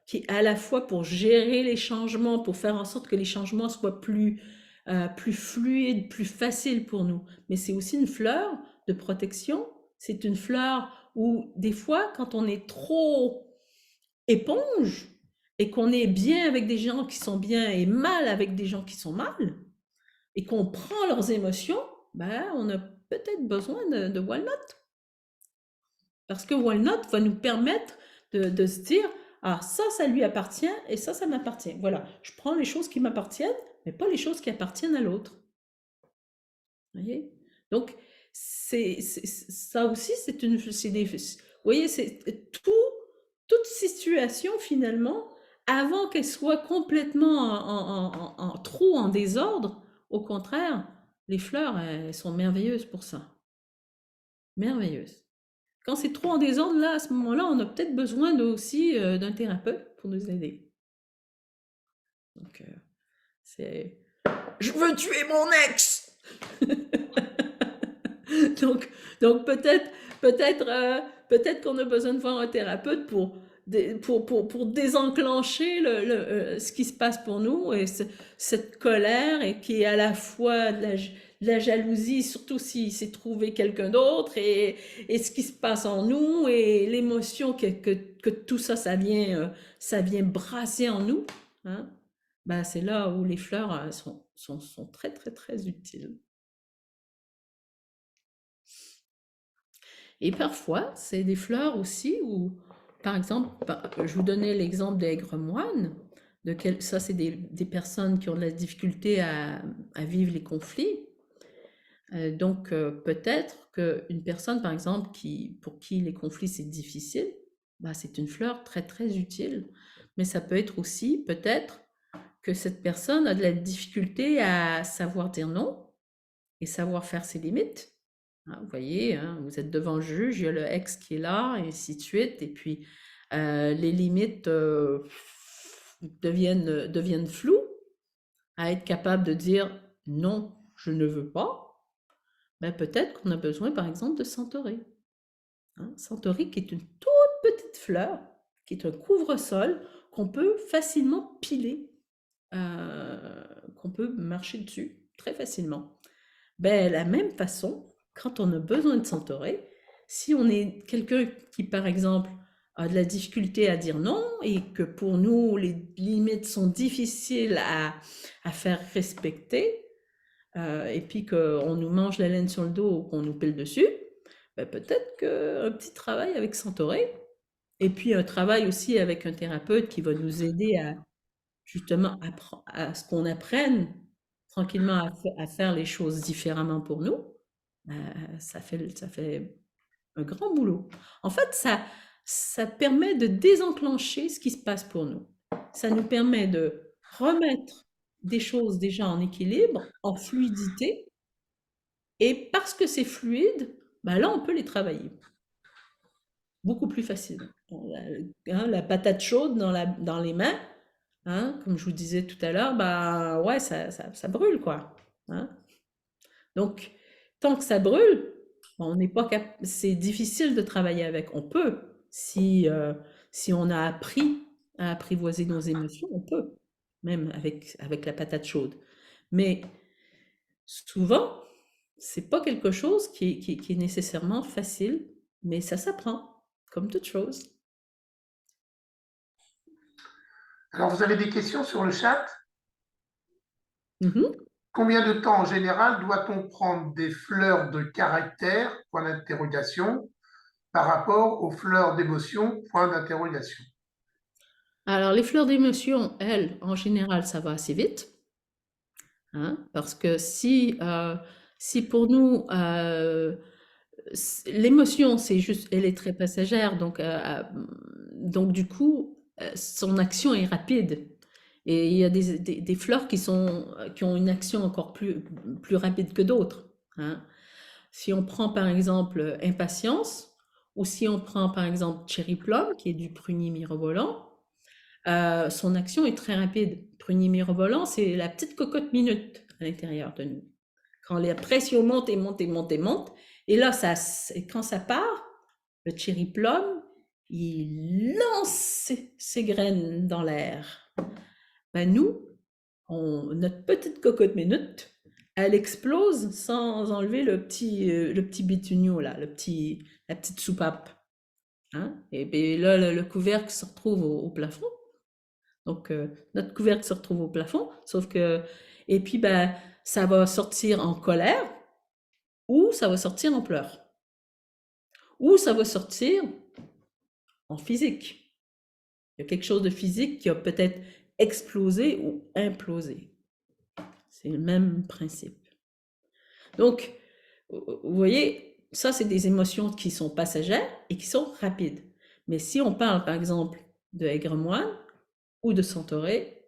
qui est à la fois pour gérer les changements, pour faire en sorte que les changements soient plus fluides, plus faciles pour nous. Mais c'est aussi une fleur de protection. C'est une fleur où des fois, quand on est trop éponge et qu'on est bien avec des gens qui sont bien et mal avec des gens qui sont mal, et qu'on prend leurs émotions, ben, on a peut-être besoin de walnut. Parce que walnut va nous permettre de se dire, ah, ça lui appartient et ça m'appartient. Voilà, je prends les choses qui m'appartiennent, mais pas les choses qui appartiennent à l'autre. Vous voyez? Donc, ça aussi, vous voyez, toute situation finalement, avant qu'elle soit complètement trop en désordre, au contraire, les fleurs, elles sont merveilleuses pour ça. merveilleuse. Quand c'est trop en désordre, là, à ce moment-là, on a peut-être besoin aussi d'un thérapeute pour nous aider. Donc, c'est « Je veux tuer mon ex !» Donc peut-être qu'on a besoin de voir un thérapeute pour désenclencher ce qui se passe pour nous et cette colère et qui est à la fois de la jalousie, surtout s'il s'est trouvé quelqu'un d'autre et ce qui se passe en nous et l'émotion que tout ça, ça vient brasser en nous. Hein? Ben, c'est là où les fleurs sont très, très, très utiles. Et parfois, c'est des fleurs aussi où, par exemple, je vous donnais l'exemple des aigre-moines. Ça, c'est des personnes qui ont de la difficulté à vivre les conflits. Donc, peut-être qu'une personne, par exemple, pour qui les conflits, c'est difficile, bah, c'est une fleur très, très utile. Mais ça peut être aussi, peut-être, que cette personne a de la difficulté à savoir dire non et savoir faire ses limites. Hein, vous voyez, hein, vous êtes devant le juge, il y a le ex qui est là, et ainsi de suite, et puis les limites deviennent floues, à être capable de dire non, je ne veux pas. Ben, peut-être qu'on a besoin, par exemple, de centaurée. Hein, centaurée qui est une toute petite fleur, qui est un couvre-sol qu'on peut facilement piler, qu'on peut marcher dessus très facilement. Ben, la même façon, quand on a besoin de centaurée, si on est quelqu'un qui, par exemple, a de la difficulté à dire non et que pour nous, les limites sont difficiles à faire respecter, et puis qu'on nous mange la laine sur le dos ou qu'on nous pile dessus, ben peut-être qu'un petit travail avec centaurée, et puis un travail aussi avec un thérapeute qui va nous aider à justement à ce qu'on apprenne tranquillement à faire les choses différemment pour nous, ça fait un grand boulot. En fait, ça permet de désenclencher ce qui se passe pour nous. Ça nous permet de remettre des choses déjà en équilibre, en fluidité, et parce que c'est fluide, ben là, on peut les travailler beaucoup plus facilement. La patate chaude dans les mains, hein, comme je vous disais tout à l'heure, bah ouais, ça brûle, quoi. Hein. Donc, tant que ça brûle, on n'est pas c'est difficile de travailler avec. On peut, si on a appris à apprivoiser nos émotions, on peut, même avec la patate chaude. Mais souvent, c'est pas quelque chose qui est nécessairement facile, mais ça s'apprend, comme toute chose. Alors, vous avez des questions sur le chat? Mhm. Combien de temps en général doit-on prendre des fleurs de caractère, point d'interrogation, par rapport aux fleurs d'émotion, point d'interrogation? Alors, les fleurs d'émotion, elles, en général, ça va assez vite. Hein, parce que si pour nous, l'émotion, c'est juste, elle est très passagère, donc du coup, son action est rapide. Et il y a des fleurs qui ont une action encore plus rapide que d'autres. Hein. Si on prend par exemple impatience, ou si on prend par exemple cherry plum, qui est du prunier mirobolant, son action est très rapide. Prunier mirobolant, c'est la petite cocotte minute à l'intérieur de nous. Quand la pression monte et monte et monte et monte, et là, quand ça part, le cherry plum, il lance ses graines dans l'air. Ben nous, notre petite cocotte minute, elle explose sans enlever le petit bitunio, là, la petite soupape. Hein? Et bien là, le couvercle se retrouve au plafond. Donc, notre couvercle se retrouve au plafond, sauf que... Et puis, ben, ça va sortir en colère, ou ça va sortir en pleurs, ou ça va sortir en physique. Il y a quelque chose de physique qui a peut-être explosé ou implosé. C'est le même principe. Donc, vous voyez, ça, c'est des émotions qui sont passagères et qui sont rapides. Mais si on parle, par exemple, de aigre-moine ou de centaurée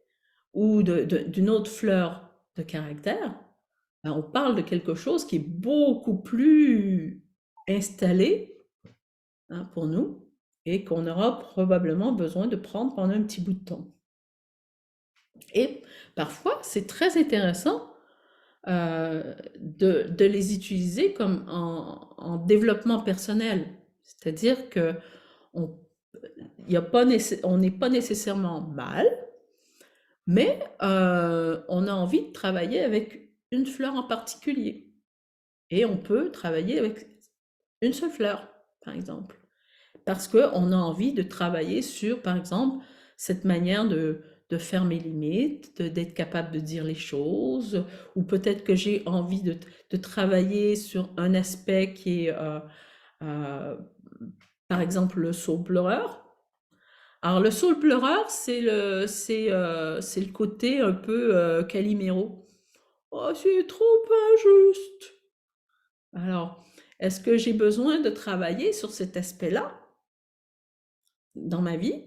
ou d'une autre fleur de caractère, ben, on parle de quelque chose qui est beaucoup plus installé pour nous et qu'on aura probablement besoin de prendre pendant un petit bout de temps. Et parfois, c'est très intéressant de les utiliser comme en développement personnel. C'est-à-dire que on n'est pas nécessairement mal, mais on a envie de travailler avec une fleur en particulier. Et on peut travailler avec une seule fleur, par exemple. Parce qu'on a envie de travailler sur, par exemple, cette manière de faire mes limites, d'être capable de dire les choses, ou peut-être que j'ai envie de travailler sur un aspect qui est, par exemple, le soul pleureur. Alors, le soul pleureur, c'est le côté un peu Calimero. Oh, c'est trop injuste. Alors, est-ce que j'ai besoin de travailler sur cet aspect-là dans ma vie?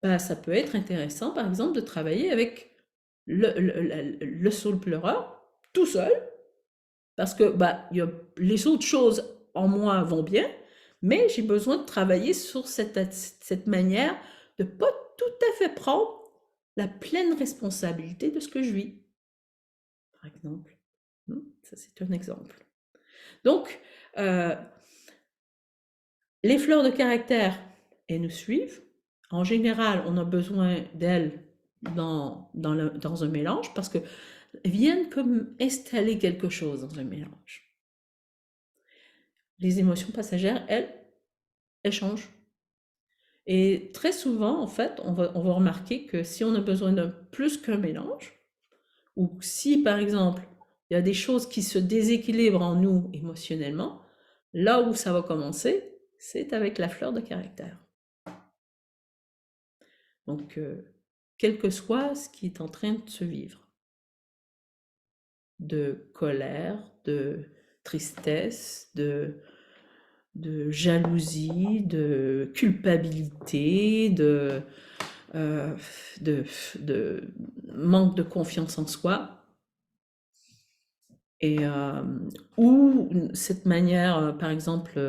Ça peut être intéressant, par exemple, de travailler avec le soul pleureur tout seul, parce que les autres choses en moi vont bien, mais j'ai besoin de travailler sur cette manière de ne pas tout à fait prendre la pleine responsabilité de ce que je vis, par exemple. Ça, c'est un exemple. Donc, les fleurs de caractère, elles nous suivent. En général, on a besoin d'elles dans un mélange parce qu'elles viennent comme installer quelque chose dans un mélange. Les émotions passagères, elles changent. Et très souvent, en fait, on va remarquer que si on a besoin d'un plus qu'un mélange, ou si, par exemple, il y a des choses qui se déséquilibrent en nous émotionnellement, là où ça va commencer, c'est avec la fleur de caractère. Donc, quel que soit ce qui est en train de se vivre, de colère, de tristesse, de jalousie, de culpabilité, de manque de confiance en soi, et ou cette manière, par exemple,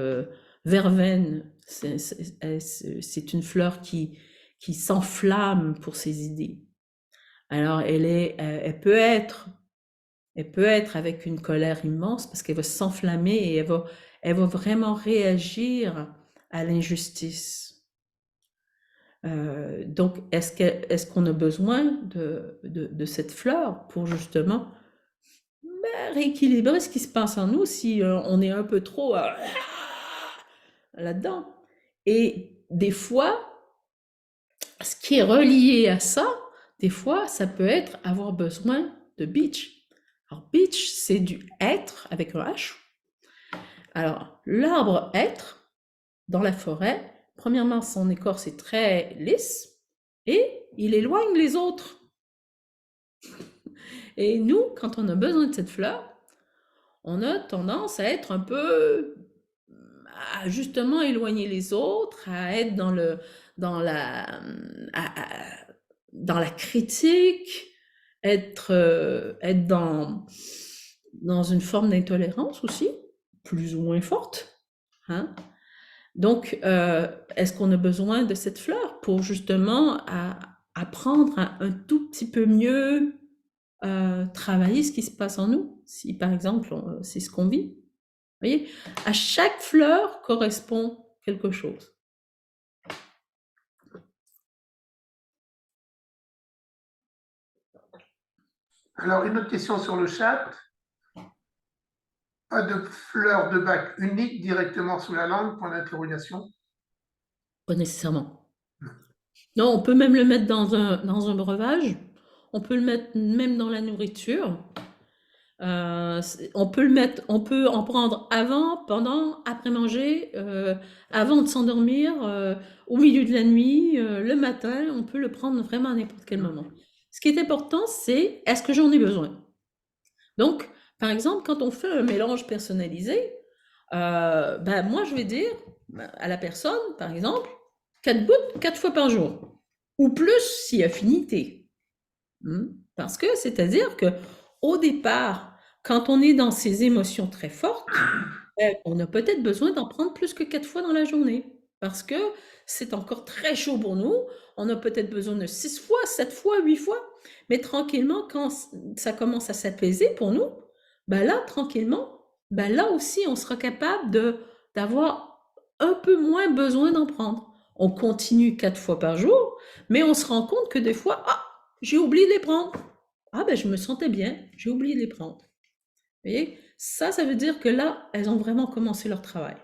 verveine, c'est une fleur qui s'enflamme pour ses idées. Alors elle peut être avec une colère immense parce qu'elle va s'enflammer et elle va vraiment réagir à l'injustice. Donc, est-ce qu'on a besoin de cette fleur pour justement rééquilibrer ce qui se passe en nous si on est un peu trop là-dedans? Et des fois, ce qui est relié à ça, des fois, ça peut être avoir besoin de beach. Alors, beach, c'est du être avec un H. Alors, l'arbre être, dans la forêt, premièrement, son écorce est très lisse et il éloigne les autres. Et nous, quand on a besoin de cette fleur, on a tendance à être un peu, à justement éloigner les autres, à être dans la critique, être dans une forme d'intolérance aussi, plus ou moins forte. Donc, est-ce qu'on a besoin de cette fleur pour justement apprendre à un tout petit peu mieux travailler ce qui se passe en nous, si par exemple c'est ce qu'on vit? Vous voyez, à chaque fleur correspond quelque chose. Alors, une autre question sur le chat. Pas de fleur de bac unique directement sous la langue, point d'interrogation? Pas nécessairement. Non, on peut même le mettre dans un breuvage. On peut le mettre même dans la nourriture. On peut en prendre avant, pendant, après manger, avant de s'endormir, au milieu de la nuit, le matin. On peut le prendre vraiment à n'importe quel moment. Ce qui est important, c'est est-ce que j'en ai besoin? Donc, par exemple, quand on fait un mélange personnalisé, moi, je vais dire à la personne, par exemple, 4 gouttes, 4 fois par jour. Ou plus si affinité. Parce que, c'est-à-dire que au départ, quand on est dans ces émotions très fortes, On a peut-être besoin d'en prendre plus que 4 fois dans la journée parce que c'est encore très chaud pour nous. On a peut-être besoin de 6 fois, 7 fois, 8 fois. Mais tranquillement, quand ça commence à s'apaiser pour nous, ben là, tranquillement, ben là aussi, on sera capable d'avoir un peu moins besoin d'en prendre. On continue 4 fois par jour, mais on se rend compte que des fois, ah, j'ai oublié de les prendre. Ah ben je me sentais bien, j'ai oublié de les prendre. Vous voyez? Ça veut dire que là, elles ont vraiment commencé leur travail.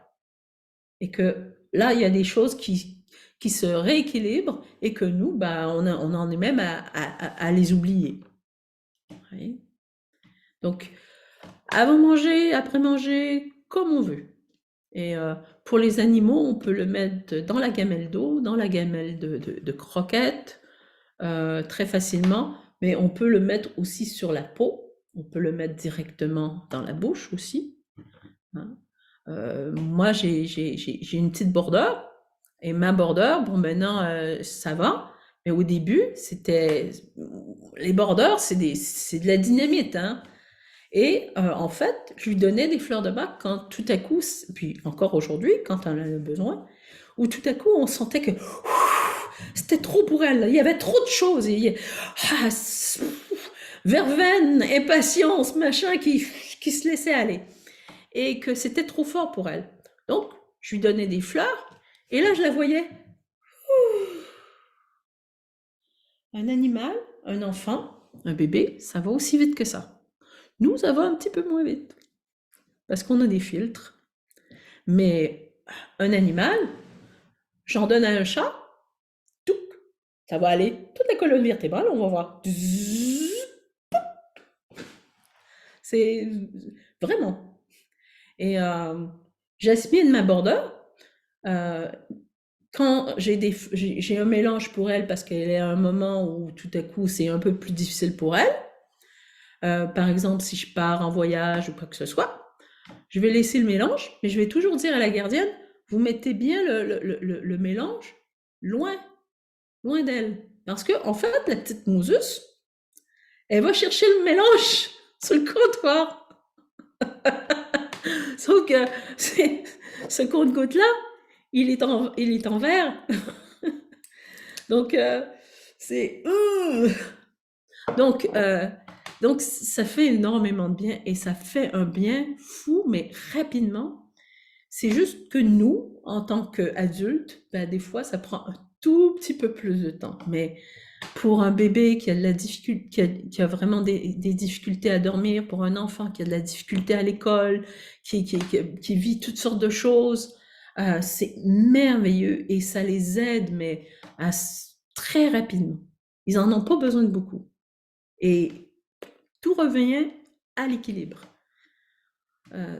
Et que là, il y a des choses qui se rééquilibrent et que nous, bah, on en est même à les oublier. Vous voyez? Donc, avant manger, après manger, comme on veut. Et pour les animaux, on peut le mettre dans la gamelle d'eau, dans la gamelle de croquettes, très facilement, mais on peut le mettre aussi sur la peau. On peut le mettre directement dans la bouche aussi. Hein. Moi, j'ai une petite border, et ma border, bon, maintenant, ça va, mais au début, les borders, c'est de la dynamite, hein. Et en fait, je lui donnais des fleurs de bac quand tout à coup, puis encore aujourd'hui, quand elle en a besoin, où tout à coup, on sentait que c'était trop pour elle. Il y avait trop de choses. Verveine, impatience, machin, qui se laissait aller. Et que c'était trop fort pour elle. Donc, je lui donnais des fleurs, et là, je la voyais. Un animal, un enfant, un bébé, ça va aussi vite que ça. Nous, ça va un petit peu moins vite. Parce qu'on a des filtres. Mais un animal, j'en donne à un chat, touc, ça va aller toute la colonne vertébrale, on va voir. C'est vraiment. Et Jasmine, ma border, quand j'ai un mélange pour elle parce qu'elle est à un moment où tout à coup c'est un peu plus difficile pour elle, par exemple si je pars en voyage ou quoi que ce soit, je vais laisser le mélange, mais je vais toujours dire à la gardienne, vous mettez bien le mélange loin d'elle. Parce que, en fait, la petite Mousus, elle va chercher le mélange sur le comptoir. Sauf que ce compte-gouttes-là, il est en verre. Donc, c'est... Donc, ça fait énormément de bien et ça fait un bien fou, mais rapidement. C'est juste que nous, en tant qu'adultes, ben, des fois, ça prend un tout petit peu plus de temps. Mais pour un bébé qui a de la difficulté, qui a vraiment des difficultés à dormir, pour un enfant qui a de la difficulté à l'école, qui vit toutes sortes de choses, c'est merveilleux et ça les aide, mais très rapidement. Ils en ont pas besoin de beaucoup. Et tout revient à l'équilibre.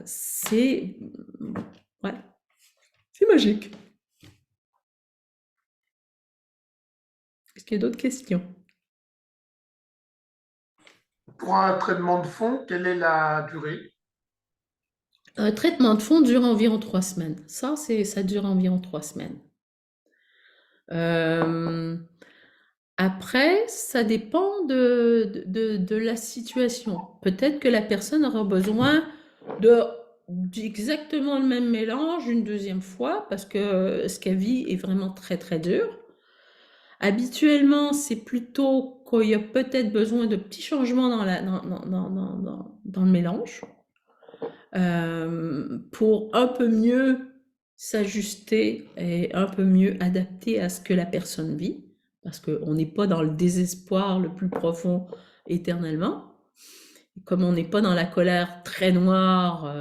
C'est magique. Est-ce qu'il y a d'autres questions? Pour un traitement de fond, quelle est la durée? Un traitement de fond dure environ 3 semaines. Ça dure environ 3 semaines. Après, ça dépend de la situation. Peut-être que la personne aura besoin d'exactement le même mélange une deuxième fois parce que ce qu'elle vit est vraiment très très dur. Habituellement, c'est plutôt qu'il y a peut-être besoin de petits changements dans le mélange pour un peu mieux s'ajuster et un peu mieux adapter à ce que la personne vit, parce qu'on n'est pas dans le désespoir le plus profond éternellement, comme on n'est pas dans la colère très noire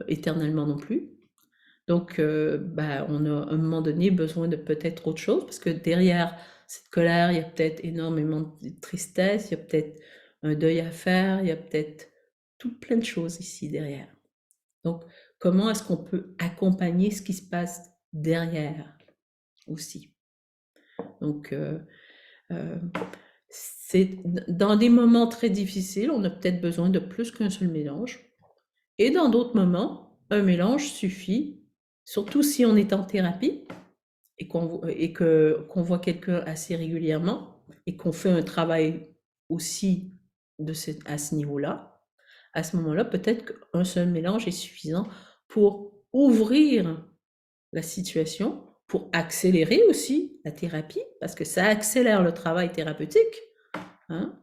éternellement non plus. Donc, on a à un moment donné besoin de peut-être autre chose, parce que derrière cette colère, il y a peut-être énormément de tristesse, il y a peut-être un deuil à faire, il y a peut-être plein de choses ici derrière. Donc, comment est-ce qu'on peut accompagner ce qui se passe derrière aussi? Donc, c'est dans des moments très difficiles, on a peut-être besoin de plus qu'un seul mélange. Et dans d'autres moments, un mélange suffit, surtout si on est en thérapie et qu'on voit quelqu'un assez régulièrement et qu'on fait un travail aussi à ce niveau-là. À ce moment-là, peut-être qu'un seul mélange est suffisant pour ouvrir la situation, pour accélérer aussi la thérapie, parce que ça accélère le travail thérapeutique, hein.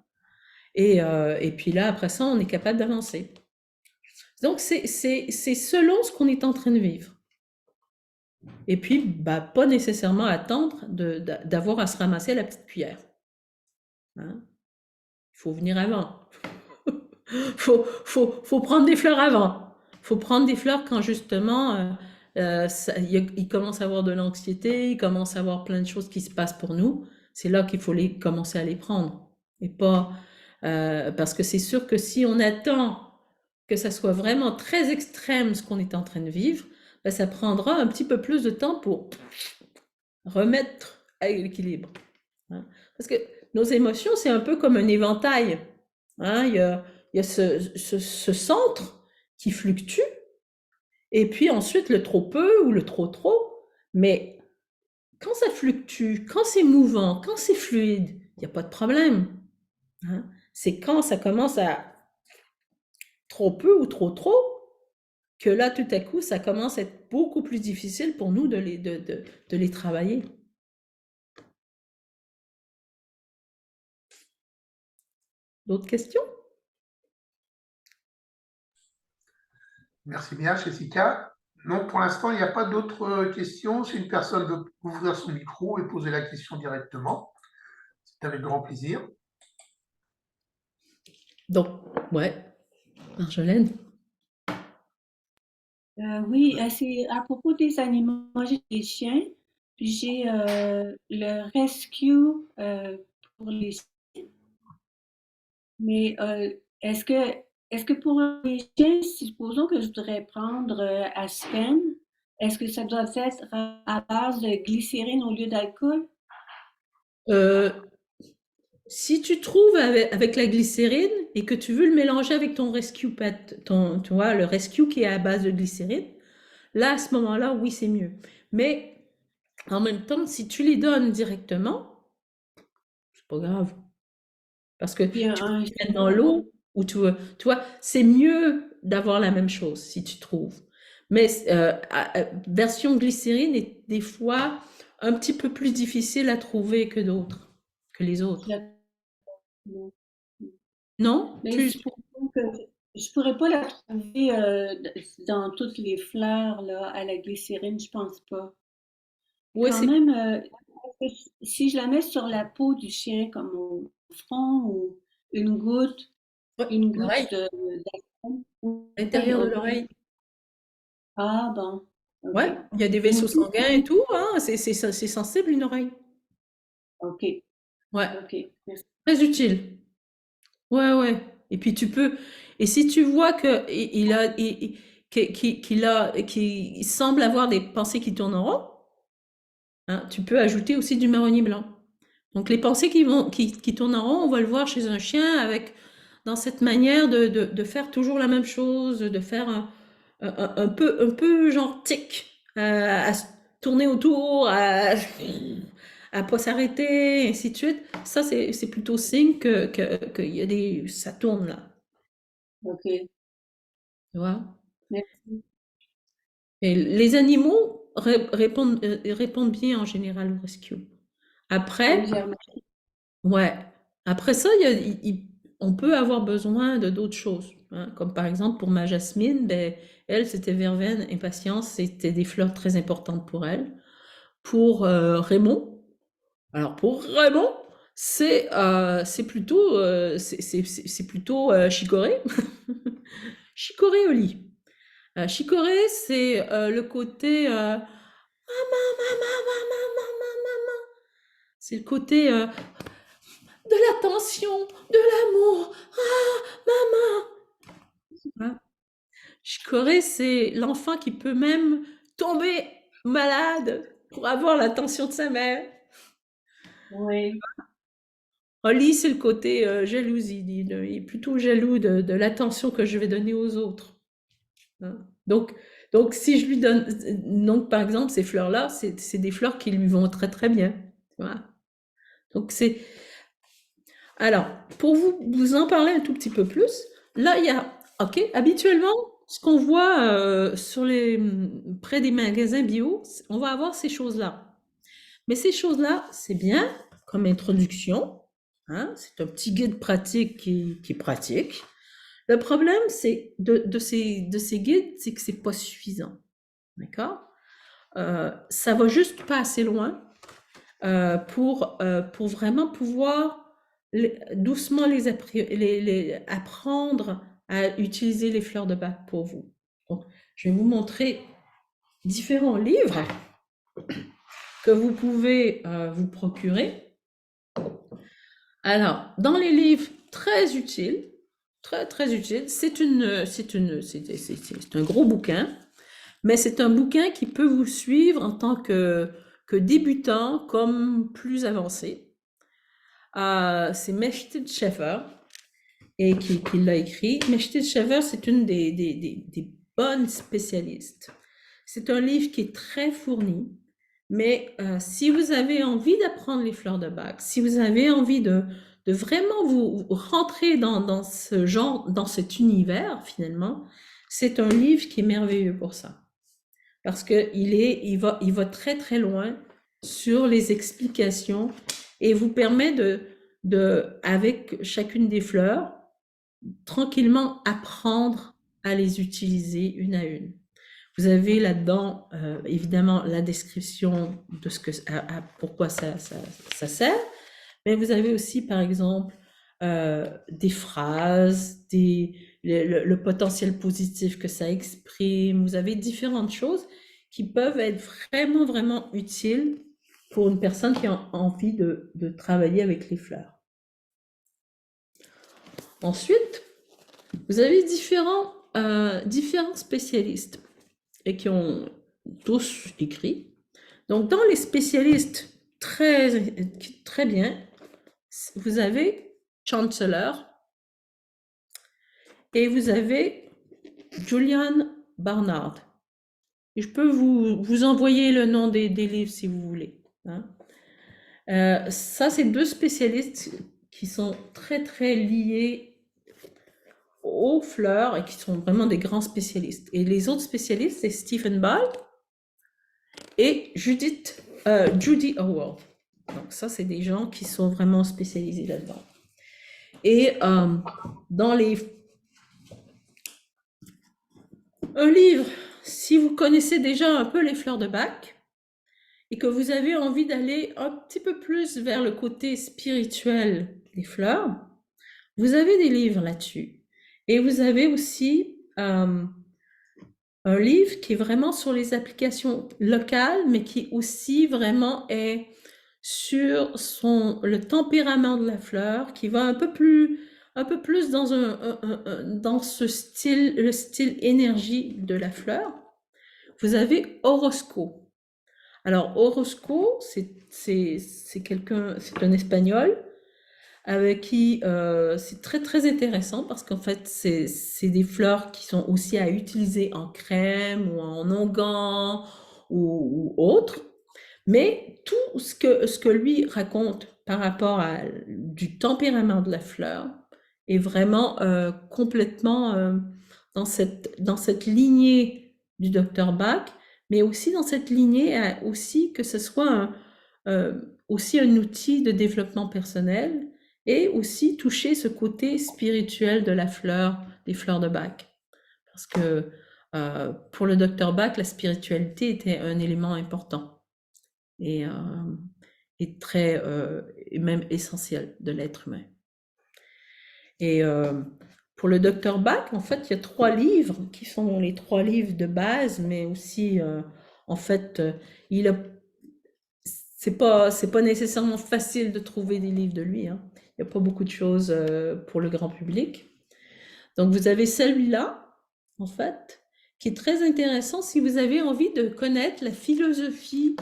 Et puis là, après ça, on est capable d'avancer. Donc, c'est selon ce qu'on est en train de vivre. Et puis, pas nécessairement attendre d'avoir à se ramasser la petite cuillère. Hein. Il faut venir avant. faut prendre des fleurs avant. Faut prendre des fleurs quand justement il commence à avoir de l'anxiété, il commence à avoir plein de choses qui se passent pour nous. C'est là qu'il faut commencer à les prendre. Et pas parce que c'est sûr que si on attend que ça soit vraiment très extrême ce qu'on est en train de vivre, ça prendra un petit peu plus de temps pour remettre à l'équilibre. Hein. Parce que nos émotions, c'est un peu comme un éventail. Hein. Il y a ce centre qui fluctue, et puis ensuite le trop peu ou le trop trop. Mais quand ça fluctue, quand c'est mouvant, quand c'est fluide, il n'y a pas de problème. Hein. C'est quand ça commence à trop peu ou trop trop que là, tout à coup, ça commence à être beaucoup plus difficile pour nous de les travailler. D'autres questions? Merci bien, Jessica. Non, pour l'instant, il n'y a pas d'autres questions. Si une personne veut ouvrir son micro et poser la question directement, c'est avec grand plaisir. Donc, ouais, Marjolaine. Oui, c'est à propos des animaux. Moi, j'ai des chiens, puis j'ai le rescue pour les chiens. Mais est-ce que pour les chiens, supposons que je voudrais prendre Aspen, est-ce que ça doit être à base de glycérine au lieu d'alcool? Si tu trouves avec la glycérine et que tu veux le mélanger avec ton rescue pet, tu vois, le rescue qui est à base de glycérine, là, à ce moment-là, oui, c'est mieux. Mais en même temps, si tu les donnes directement, c'est pas grave. Parce que Puis tu peux les mettre dans l'eau ou tu vois, c'est mieux d'avoir la même chose si tu trouves. Mais version glycérine est des fois un petit peu plus difficile à trouver que d'autres, que les autres. Non? Mais supposons que je pourrais pas la trouver dans toutes les fleurs là, à la glycérine, je pense pas. Ouais, Quand même, si je la mets sur la peau du chien, comme au front, ou une goutte, une l'oreille, goutte d'Aspen, à l'intérieur de ok. l'oreille. Ah bon, ok. Ouais, il y a des vaisseaux sanguins et tout, hein, c'est sensible une oreille. Ok, Ouais, ok. Merci. très utile. Ouais, ouais. Et puis tu peux, et si tu vois que qu'il semble avoir des pensées qui tournent en rond, hein, tu peux ajouter aussi du marronnier blanc. Donc les pensées qui tournent en rond, on va le voir chez un chien dans cette manière de faire toujours la même chose, de faire un peu genre tic, à se tourner autour, à pas s'arrêter, et ainsi de suite. Ça, c'est plutôt signe que y a ça tourne là. Ok, Tu vois? merci. Et les animaux répondent bien en général au rescue. Oui, Après, j'ai remarqué. ouais. Après ça, on peut avoir besoin de d'autres choses. Hein. Comme par exemple pour ma Jasmine, ben, elle, c'était verveine et patience, c'était des fleurs très importantes pour elle. Pour Raymond, alors pour Raymond, c'est plutôt, c'est plutôt chicorée. Chicorée au lit. Chicorée, c'est le côté maman, maman, maman, maman, maman. C'est le côté de l'attention, de l'amour. Ah, maman. Hein. Chicorée, c'est l'enfant qui peut même tomber malade pour avoir l'attention de sa mère. Oui, Oli, c'est le côté jalousie. Il est plutôt jaloux de l'attention que je vais donner aux autres. Hein. Donc, si je lui donne, donc par exemple, ces fleurs-là, c'est des fleurs qui lui vont très très bien. Tu vois. Donc c'est, alors, pour vous en parler un tout petit peu plus, là il y a, ok, habituellement, ce qu'on voit près des magasins bio, on va avoir ces choses-là. Mais ces choses-là, c'est bien comme introduction. Hein, c'est un petit guide pratique qui est pratique. Le problème, c'est de ces guides, c'est que c'est pas suffisant. D'accord? Ça va juste pas assez loin pour vraiment pouvoir doucement apprendre à utiliser les fleurs de bac pour vous. Donc, je vais vous montrer différents livres que vous pouvez vous procurer. Alors, dans les livres très utiles, très utiles, c'est un gros bouquin, mais c'est un bouquin qui peut vous suivre en tant que débutant comme plus avancé. C'est Mechthild Schaeffer et qui l'a écrit. Mechthild Schaeffer, c'est une des bonnes spécialistes. C'est un livre qui est très fourni, mais si vous avez envie d'apprendre les fleurs de bac, si vous avez envie de vraiment vous rentrer dans ce genre, dans cet univers finalement, c'est un livre qui est merveilleux pour ça. Parce qu'il va très très loin sur les explications et vous permet avec chacune des fleurs, tranquillement apprendre à les utiliser une à une. Vous avez là-dedans, évidemment, la description de pourquoi ça sert, mais vous avez aussi, par exemple, des phrases, le potentiel positif que ça exprime. Vous avez différentes choses qui peuvent être vraiment, vraiment utiles pour une personne qui a envie de travailler avec les fleurs. Ensuite, vous avez différents spécialistes et qui ont tous écrit. Donc, dans les spécialistes très bien, vous avez Chancellor et vous avez Julian Barnard. Et je peux vous envoyer le nom des livres si vous voulez. Hein. Ça, c'est deux spécialistes qui sont très, très liés aux fleurs et qui sont vraiment des grands spécialistes. Et les autres spécialistes, c'est Stephen Ball et Judy Howard. Donc ça, c'est des gens qui sont vraiment spécialisés là-dedans. Et dans un livre, si vous connaissez déjà un peu les fleurs de bac et que vous avez envie d'aller un petit peu plus vers le côté spirituel des fleurs, vous avez des livres là-dessus. Et vous avez aussi un livre qui est vraiment sur les applications locales, mais qui aussi vraiment est sur le tempérament de la fleur, qui va un peu plus dans ce style, le style énergie de la fleur. Vous avez Orozco. Alors Orozco, c'est un Espagnol avec qui c'est très très intéressant parce qu'en fait c'est des fleurs qui sont aussi à utiliser en crème ou en onguent ou autre. Mais tout ce que lui raconte par rapport du tempérament de la fleur est vraiment complètement dans cette lignée du Dr Bach, mais aussi dans cette lignée aussi que ce soit aussi un outil de développement personnel et aussi toucher ce côté spirituel de la fleur, des fleurs de Bach. Parce que pour le Dr Bach, la spiritualité était un élément important et très et même essentiel de l'être humain. Et pour le Dr Bach, en fait, il y a 3 livres qui sont les 3 livres de base, mais aussi en fait, c'est pas nécessairement facile de trouver des livres de lui. Hein. Il n'y a pas beaucoup de choses pour le grand public. Donc vous avez celui-là, en fait, qui est très intéressant si vous avez envie de connaître la philosophie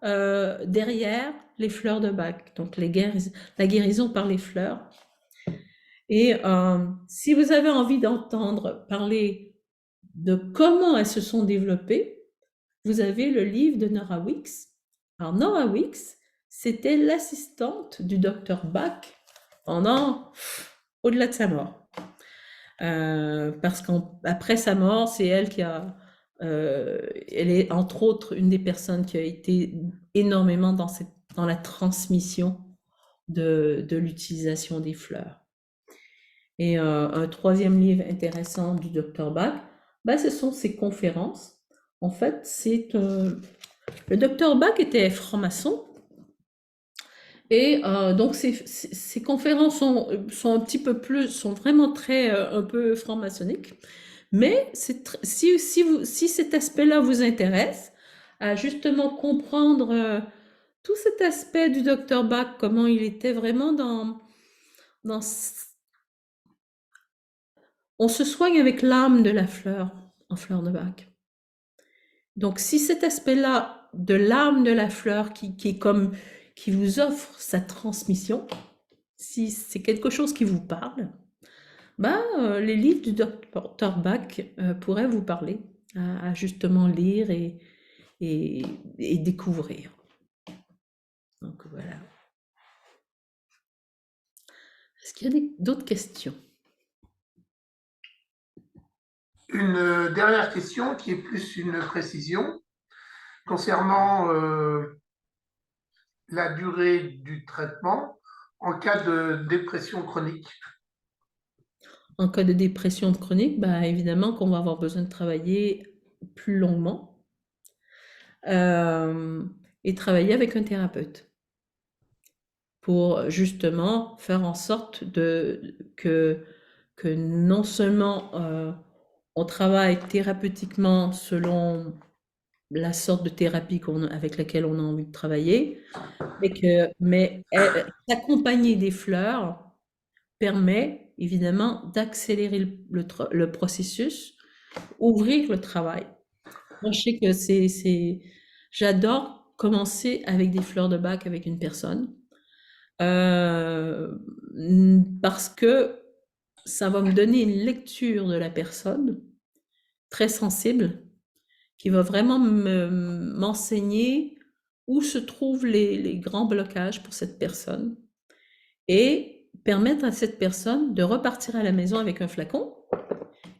derrière les fleurs de Bach, donc la guérison par les fleurs. Et si vous avez envie d'entendre parler de comment elles se sont développées, vous avez le livre de Nora Weeks. Alors Nora Weeks, c'était l'assistante du Dr Bach pendant au-delà de sa mort. parce qu'après sa mort, c'est elle qui a, elle est entre autres une des personnes qui a été énormément dans la transmission de l'utilisation des fleurs. Et un troisième livre intéressant du Dr Bach, ben, ce sont ses conférences. En fait, le Dr Bach était franc-maçon. Et donc ces conférences sont un petit peu plus, sont vraiment très un peu franc-maçonniques. Mais si cet aspect-là vous intéresse, à justement comprendre tout cet aspect du Dr Bach, comment il était vraiment dans on se soigne avec l'âme de la fleur en fleur de Bach. Donc si cet aspect-là de l'âme de la fleur qui vous offre sa transmission, si c'est quelque chose qui vous parle, bah, les livres du Dr Bach pourraient vous parler à justement lire et découvrir. Donc voilà. Est-ce qu'il y a d'autres questions? Une dernière question qui est plus une précision concernant la durée du traitement en cas de dépression chronique. En cas de dépression chronique, bah, évidemment qu'on va avoir besoin de travailler plus longuement et travailler avec un thérapeute pour justement faire en sorte que non seulement on travaille thérapeutiquement selon la sorte de thérapie avec laquelle on a envie de travailler, mais accompagner des fleurs permet évidemment d'accélérer le processus, ouvrir le travail. Moi, je sais que j'adore commencer avec des fleurs de Bach avec une personne parce que ça va me donner une lecture de la personne très sensible qui va vraiment m'enseigner où se trouvent les grands blocages pour cette personne et permettre à cette personne de repartir à la maison avec un flacon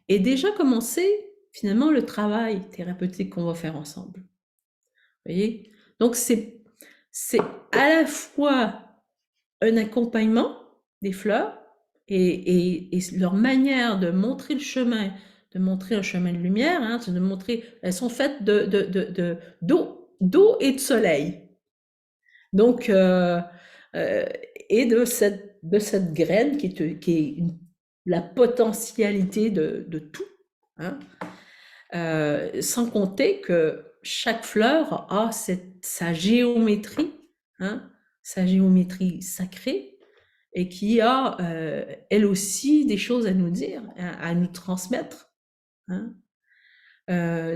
et déjà commencer finalement le travail thérapeutique qu'on va faire ensemble. Vous voyez? Donc c'est à la fois un accompagnement des fleurs et leur manière de montrer le chemin, de montrer un chemin de lumière, hein, de montrer, elles sont faites d'eau et de soleil. Donc, et de cette graine qui est la potentialité de tout, hein. Sans compter que chaque fleur a sa géométrie, hein, sa géométrie sacrée, et qui a, elle aussi, des choses à nous dire, à nous transmettre, hein.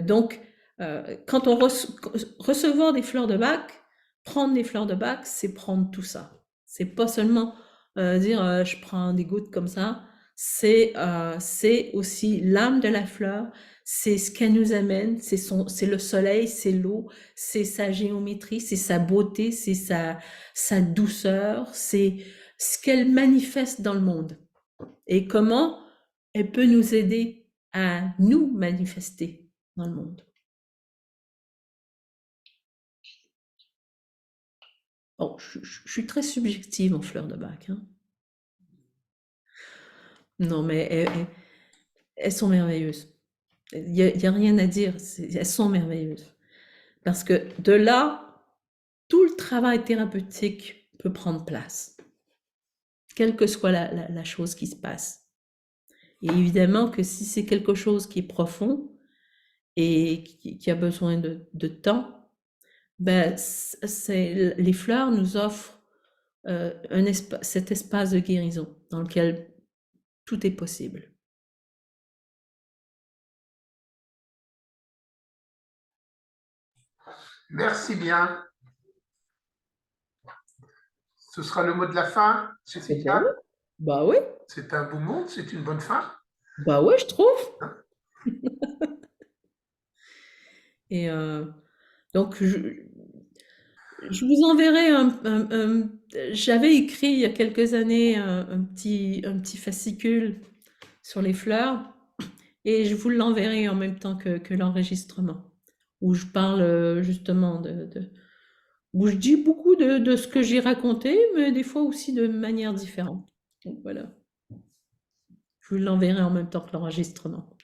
Donc, quand on recevoir des fleurs de Bach, prendre des fleurs de Bach, c'est prendre tout ça. C'est pas seulement dire je prends des gouttes comme ça. C'est aussi l'âme de la fleur. C'est ce qu'elle nous amène. C'est le soleil, c'est l'eau, c'est sa géométrie, c'est sa beauté, c'est sa douceur, c'est ce qu'elle manifeste dans le monde et comment elle peut nous aider à nous manifester dans le monde. Bon, je suis très subjective en fleurs de Bach, hein. Non, mais elles sont merveilleuses. Il y a rien à dire, elles sont merveilleuses. Parce que de là, tout le travail thérapeutique peut prendre place, quelle que soit la chose qui se passe. Et évidemment que si c'est quelque chose qui est profond et qui a besoin de temps, ben, les fleurs nous offrent cet espace de guérison dans lequel tout est possible. Merci bien. Ce sera le mot de la fin, Jessica. Bah oui. C'est un beau mot, c'est une bonne fin. Bah ouais, je trouve. Et donc, je vous enverrai j'avais écrit il y a quelques années un petit fascicule sur les fleurs et je vous l'enverrai en même temps que l'enregistrement où je parle justement où je dis beaucoup de ce que j'ai raconté, mais des fois aussi de manière différente. Donc voilà. Je vous l'enverrai en même temps que l'enregistrement.